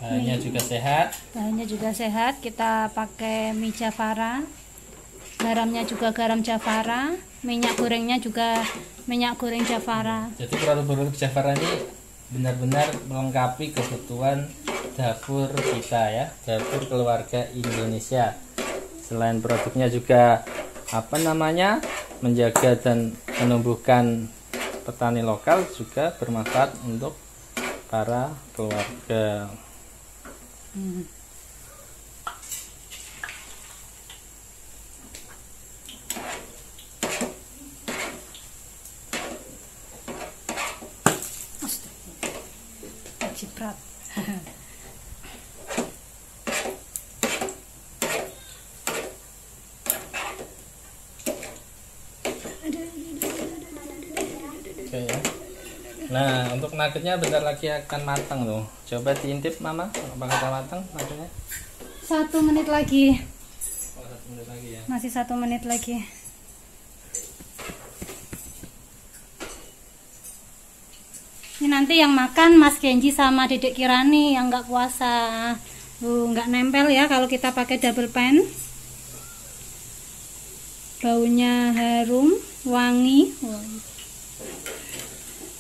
Bahannya juga sehat. Bahannya juga sehat. Kita pakai mie Jafara. Garamnya juga garam Jafara. Minyak gorengnya juga minyak goreng Jafara. Jadi produk-produk Jafara ini benar-benar melengkapi kebutuhan dapur kita ya, dapur keluarga Indonesia. Selain produknya juga apa namanya, menjaga dan menumbuhkan petani lokal, juga bermanfaat untuk para keluarga. Ciprat. Oke ya. Nah, untuk nuggetnya bentar lagi akan matang loh. Coba diintip Mama, apakah sudah matang nuggetnya? 1 menit lagi. Oh, 1 menit lagi ya. Masih 1 menit lagi. Ini nanti yang makan Mas Genji sama Dedek Kirani yang nggak puasa. Nggak nempel ya kalau kita pakai double pan. Baunya harum, wangi.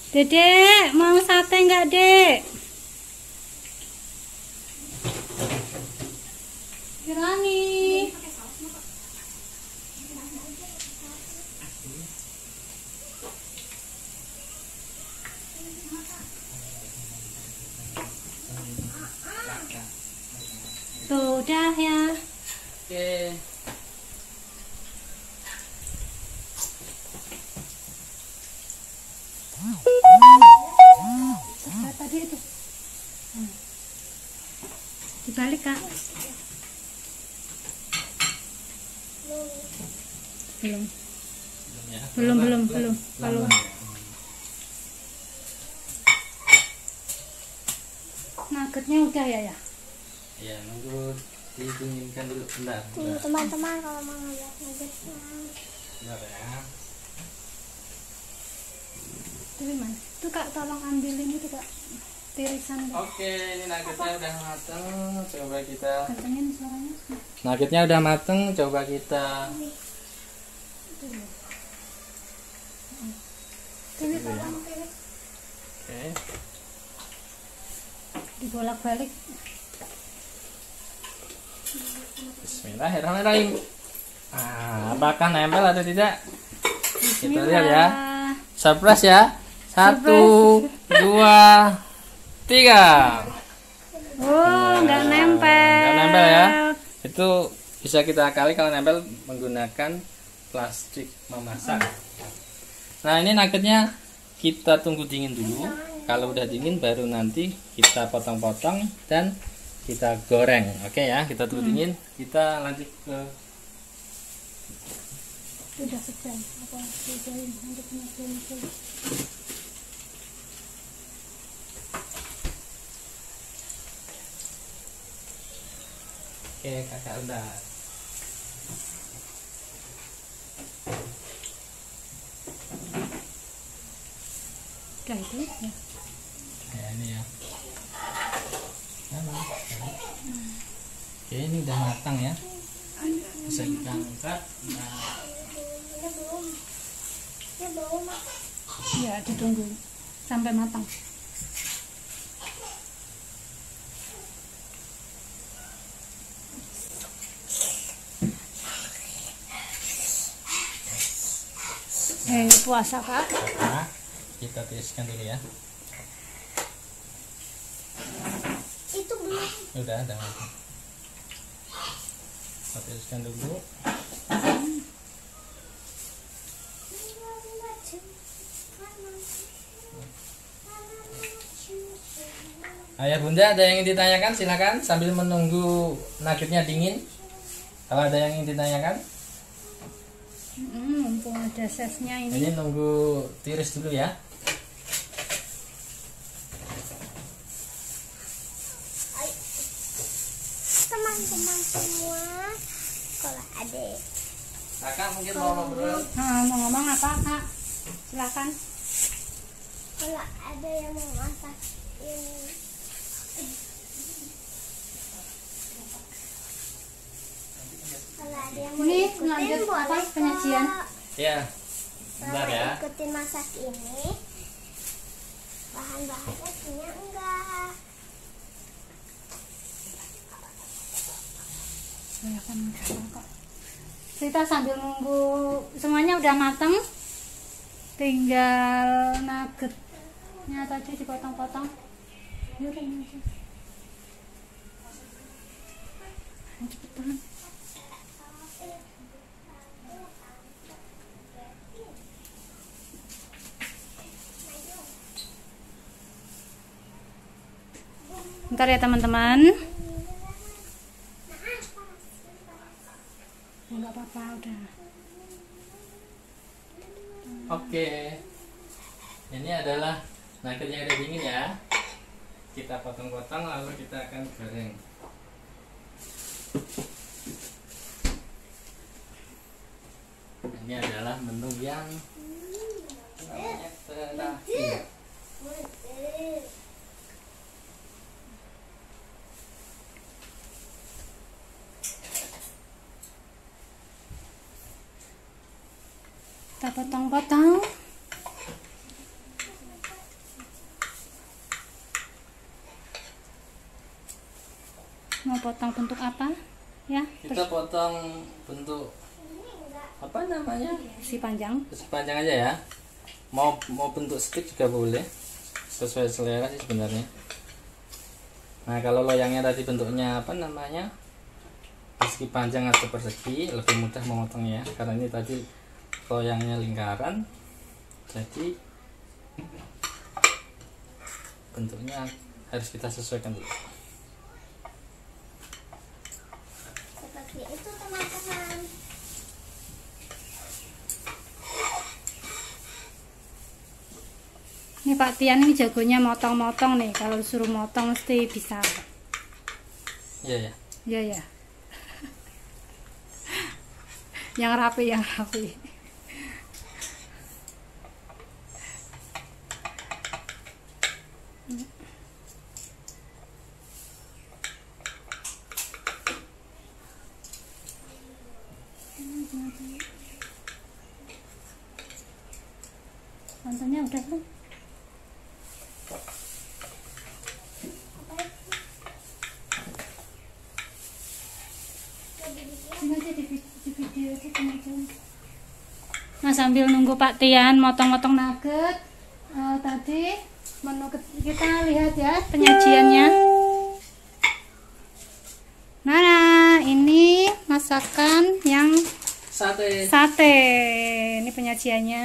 Dedek, mau sate nggak, Dek? Kirani. Tuh, udah ya. Oke. Tadi itu. Dibalik, Kak. Belum. Ya. Belum. Nuggetnya udah ya. Ya, nunggu didinginkan dulu bentar. Tunggu teman-teman kalau mau ngeliat nuggetnya. Bentar ya. Tapi Mas, itu Kak tolong ambilin itu Kak tirisan. Oke, ini nuggetnya udah mateng. Coba kita. Kencengin suaranya. Nuggetnya udah mateng, coba kita. Ini Gitu ya. Oke. dibolak-balik. Bismillahirrahmanirrahim. Apakah nempel atau tidak? Kita lihat ya. Surprise ya. 1, 2, 3. Oh, nggak nempel. Nggak nempel ya. Itu bisa kita akali kalau nempel menggunakan plastik memasak. Nah, ini nuggetnya kita tunggu dingin dulu. Kalau udah dingin baru nanti kita potong-potong dan kita goreng. Oke ya, kita tunggu dingin. Kita lanjut ke Udah sejam. Apa dijain untuk nugget. Oke, kakak udah. Udah itu ya. Ya ini ya. Oke, ini udah matang ya. Bisa kita angkat. Nah, Ini belum. Ya, ditunggu sampai matang. Ini puasa, Kak. nah, kita tiriskan dulu ya. Itu belum. Udah matang. Kita tiriskan dulu. Ayah bunda, ada yang ingin ditanyakan? Silakan sambil menunggu nuggetnya dingin. Kalau ada yang ingin ditanyakan, Mumpung ada sesnya ini. ini nunggu tiris dulu ya. Teman-teman semua, kalau ada Kakak mungkin mau ngobrol. Nah, mau ngomong apa, Kak? Silakan. kalau ada yang mau masak ini, kalau ada yang mau Ini ikutin lanjut apa, boleh penyajian? kok. Ya, bentar Kalau ya. ikutin masak ini, bahan-bahannya punya enggak? Silakan, Kak. Kita sambil nunggu semuanya udah matang, tinggal nuggetnya tadi dipotong-potong. Yaudah, ini aja. Cepetan. Bentar ya teman-teman. Enggak apa-apa, udah. Oke. Ini adalah nugget yang udah dingin ya. Kita potong-potong lalu kita akan goreng. Ini adalah menu yang namanya terakhir. Kita potong-potong. Mau potong bentuk apa? Ya, Kita potong bentuk apa namanya? si panjang. Sepanjang aja ya. Mau bentuk stick juga boleh. Sesuai selera sih sebenarnya. Nah, kalau loyangnya tadi bentuknya apa namanya? Persegi panjang atau persegi, lebih mudah memotongnya karena ini tadi loyangnya lingkaran. Jadi bentuknya harus kita sesuaikan dulu. Seperti itu teman-teman. Ini Pak Tian ini jagonya motong-motong nih. Kalau suruh motong mesti bisa. Iya ya. Ya ya. Yang rapi, yang rapi. Santannya udah kan? Ini aja di video aja teman-teman. Nah, sambil nunggu Pak Tian motong-motong nugget, tadi menu kita lihat ya penyajiannya. Nah, ini masakan yang Sate. sate. Ini penyajiannya.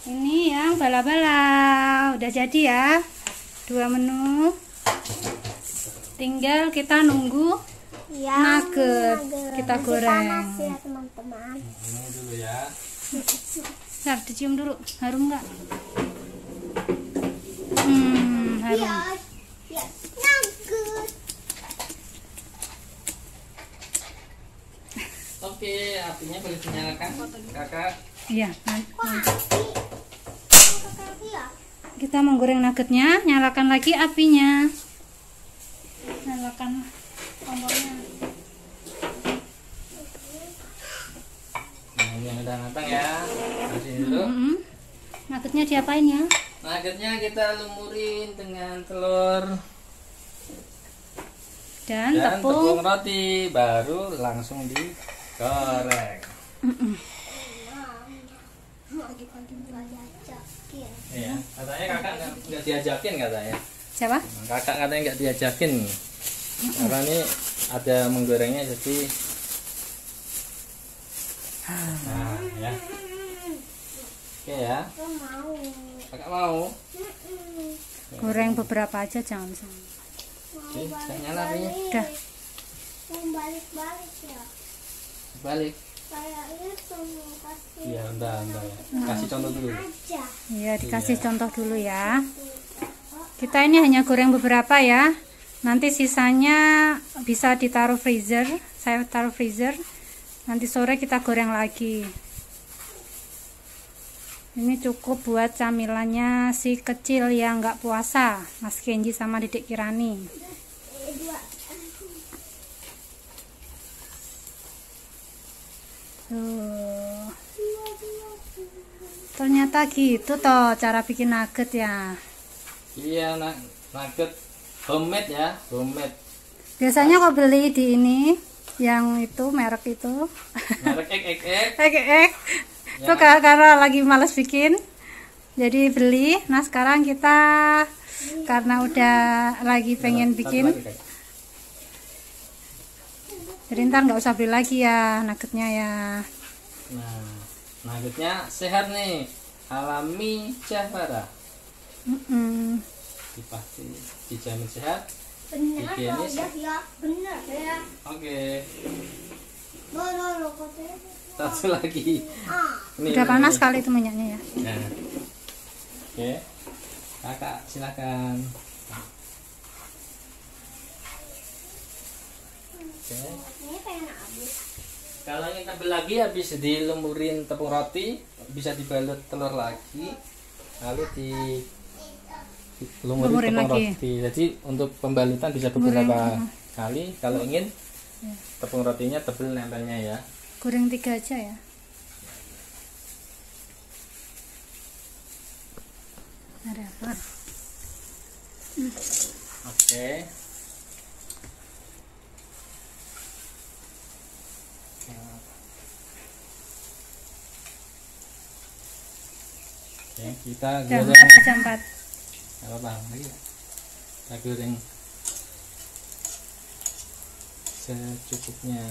Ini yang bala-bala. Udah jadi ya. 2 menu. Tinggal kita nunggu nugget. Kita Masih goreng. panas ya teman-teman. Ini dulu ya. Bentar, dicium dulu. Harum nggak? Harum. Ya, nugget. Oke, apinya boleh dinyalakan, Kakak. Iya. Ya. Kita menggoreng nuggetnya. Nyalakan lagi apinya. Nyalakan kompornya. udah matang ya. Kasih dulu. Nuggetnya diapain ya? Nuggetnya kita lumurin dengan telur Dan dan tepung. roti, baru langsung digoreng. Pagi-pagi nggak diajakin. Iya, katanya kakak nggak diajakin katanya. Siapa? Kakak katanya nggak diajakin. Karena ini ada menggorengnya jadi. Nah, ya. Oke ya. Aku mau. Kakak mau? Goreng beberapa aja, jangan semua. Oke, saya nyala apinya. Udah. Mau balik-balik ya. Balik. Kayaknya semua kasih. Iya, bentar ya. Kasih contoh dulu. Aja. Iya, dikasih Iya. contoh dulu ya. Kita ini hanya goreng beberapa ya. Nanti sisanya bisa ditaruh freezer. Saya taruh freezer. Nanti sore kita goreng lagi. Ini cukup buat camilannya si kecil yang nggak puasa, Mas Kenji sama Dedek Kirani. Dua. Tuh. Ternyata gitu toh cara bikin nugget ya. Iya, nugget homemade ya, homemade. Biasanya kok beli di ini yang itu merek itu. Merek ek. Itu karena lagi males bikin. Jadi beli. Nah, sekarang kita karena udah lagi pengen bikin. Jadi ntar nggak usah beli lagi ya nuggetnya ya. Nah, nuggetnya sehat nih, alami Jafara. Pasti dijamin sehat. Benar Higienis. ya. Benar ya. Oke, Lo katanya. satu lagi. Ini, Udah panas ini. kali itu minyaknya ya. Nah. Oke, kakak silakan. Oke. Ini pengen habis. Kalau ingin tebel lagi habis dilumurin tepung roti, bisa dibalut telur lagi, lalu dilumurin Lumurin tepung lagi. roti. Jadi untuk pembalutan bisa beberapa kali. Kalau ingin tepung rotinya tebel nempelnya ya. Goreng 3 aja ya. Ada apa? Oke. Oke, kita Jam goreng. 4 jam 4. Gak apa-apa, lagi ya. Kita goreng secukupnya.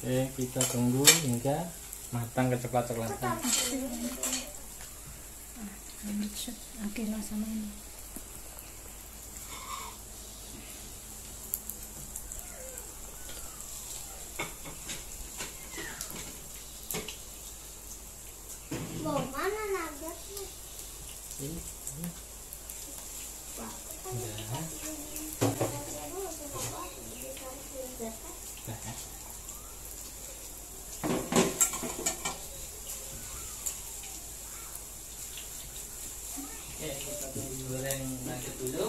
Oke, kita tunggu hingga matang kecoklat-coklatan. Oke lah sama ini. Mau mana nuggetnya? Ini. Udah ya. Oke, kita tunggu goreng nugget dulu.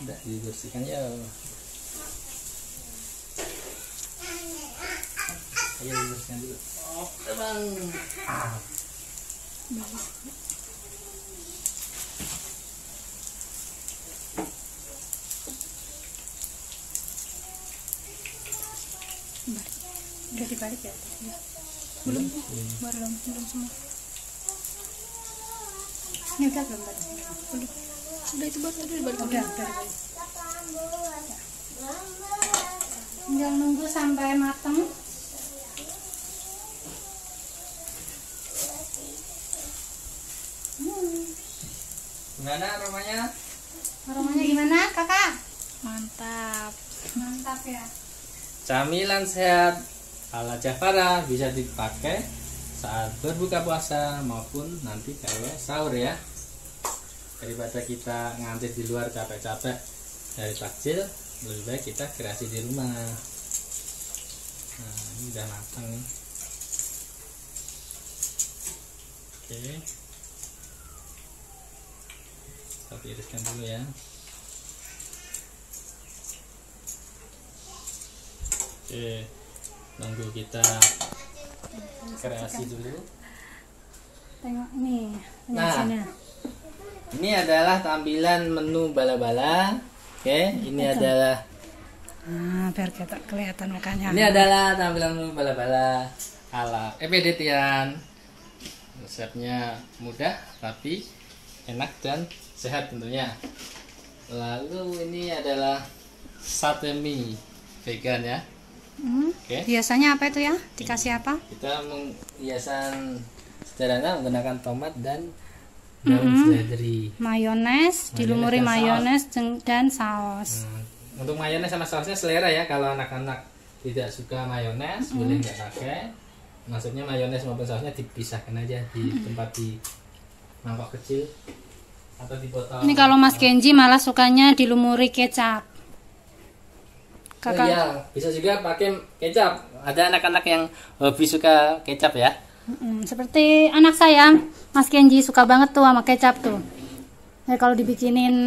Udah dibersihkan ya. Ayo dibersihkan dulu. Oke bang. Udah dibalik ya? Belum. Belum semua. Ini udah belum tadi? Belum. Udah itu baru dibalik. Udah dibalik. Tinggal nunggu sampai matang. Gimana aromanya? Aromanya gimana, Kakak? Mantap. Mantap ya. Camilan sehat ala Jafara bisa dipakai saat berbuka puasa maupun nanti kalau sahur ya. Daripada kita ngantri di luar capek-capek dari takjil, lebih baik kita kreasi di rumah. Nah, ini udah matang nih. Oke, kita tiriskan dulu ya. Oke, nunggu kita kreasi dulu. Tengok nih Nah, penyajiannya. ini adalah tampilan menu bala-bala. Oke, ini adalah Biar kita kelihatan mukanya. ini adalah tampilan menu bala-bala ala EPD Tian. Resepnya mudah, rapi, enak dan sehat tentunya. Lalu ini adalah sate mie vegan ya. Oke. Biasanya apa itu ya? Dikasih apa? Kita menghiasan sederhana menggunakan tomat dan daun seledri. Mayones, dilumuri dan mayones dan saus. Untuk mayones sama sausnya selera ya. Kalau anak-anak tidak suka mayones, boleh nggak pakai. Maksudnya mayones maupun sausnya dipisahkan aja di tempat di mangkok kecil atau di botol. Ini kalau Mas Kenji malah sukanya dilumuri kecap. Kakak. Iya, bisa juga pakai kecap. Ada anak-anak yang hobi suka kecap ya. Seperti anak saya, Mas Kenji suka banget tuh sama kecap tuh. Ya, kalau dibikinin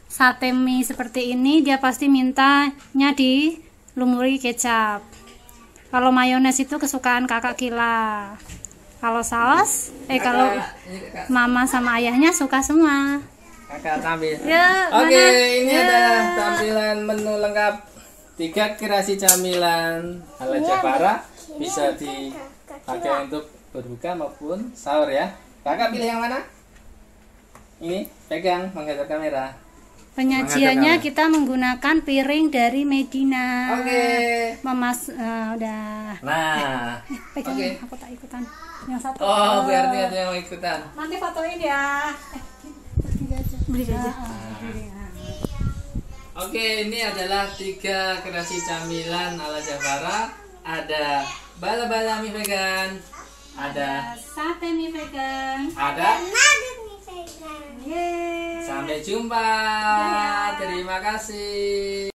sate mie seperti ini, dia pasti mintanya dilumuri kecap. Kalau mayones itu kesukaan kakak Kila. Kalau saus, kalau mama sama ayahnya suka semua. Kakak tampil. Ya, Oke, mana? ini Ya. adalah tampilan menu lengkap 3 kreasi camilan ala Jepara. Bisa dipakai untuk berbuka maupun sahur ya. Kakak pilih yang mana? Ini, pegang menghadap kamera. Penyajiannya Menghadap kita menggunakan piring dari Medina. Oke. Udah. Nah, Pegang, oke. aku tak ikutan. Yang satu. Oh, berarti ada yang mau ikutan. Nanti fotoin ya. Beli aja. Oke, ini adalah 3 kreasi camilan ala Jepara. Ada bala-bala mie vegan, ada Sate mie vegan. ada. Nugget nih pegang. Yeay. Sampai jumpa. Terima kasih.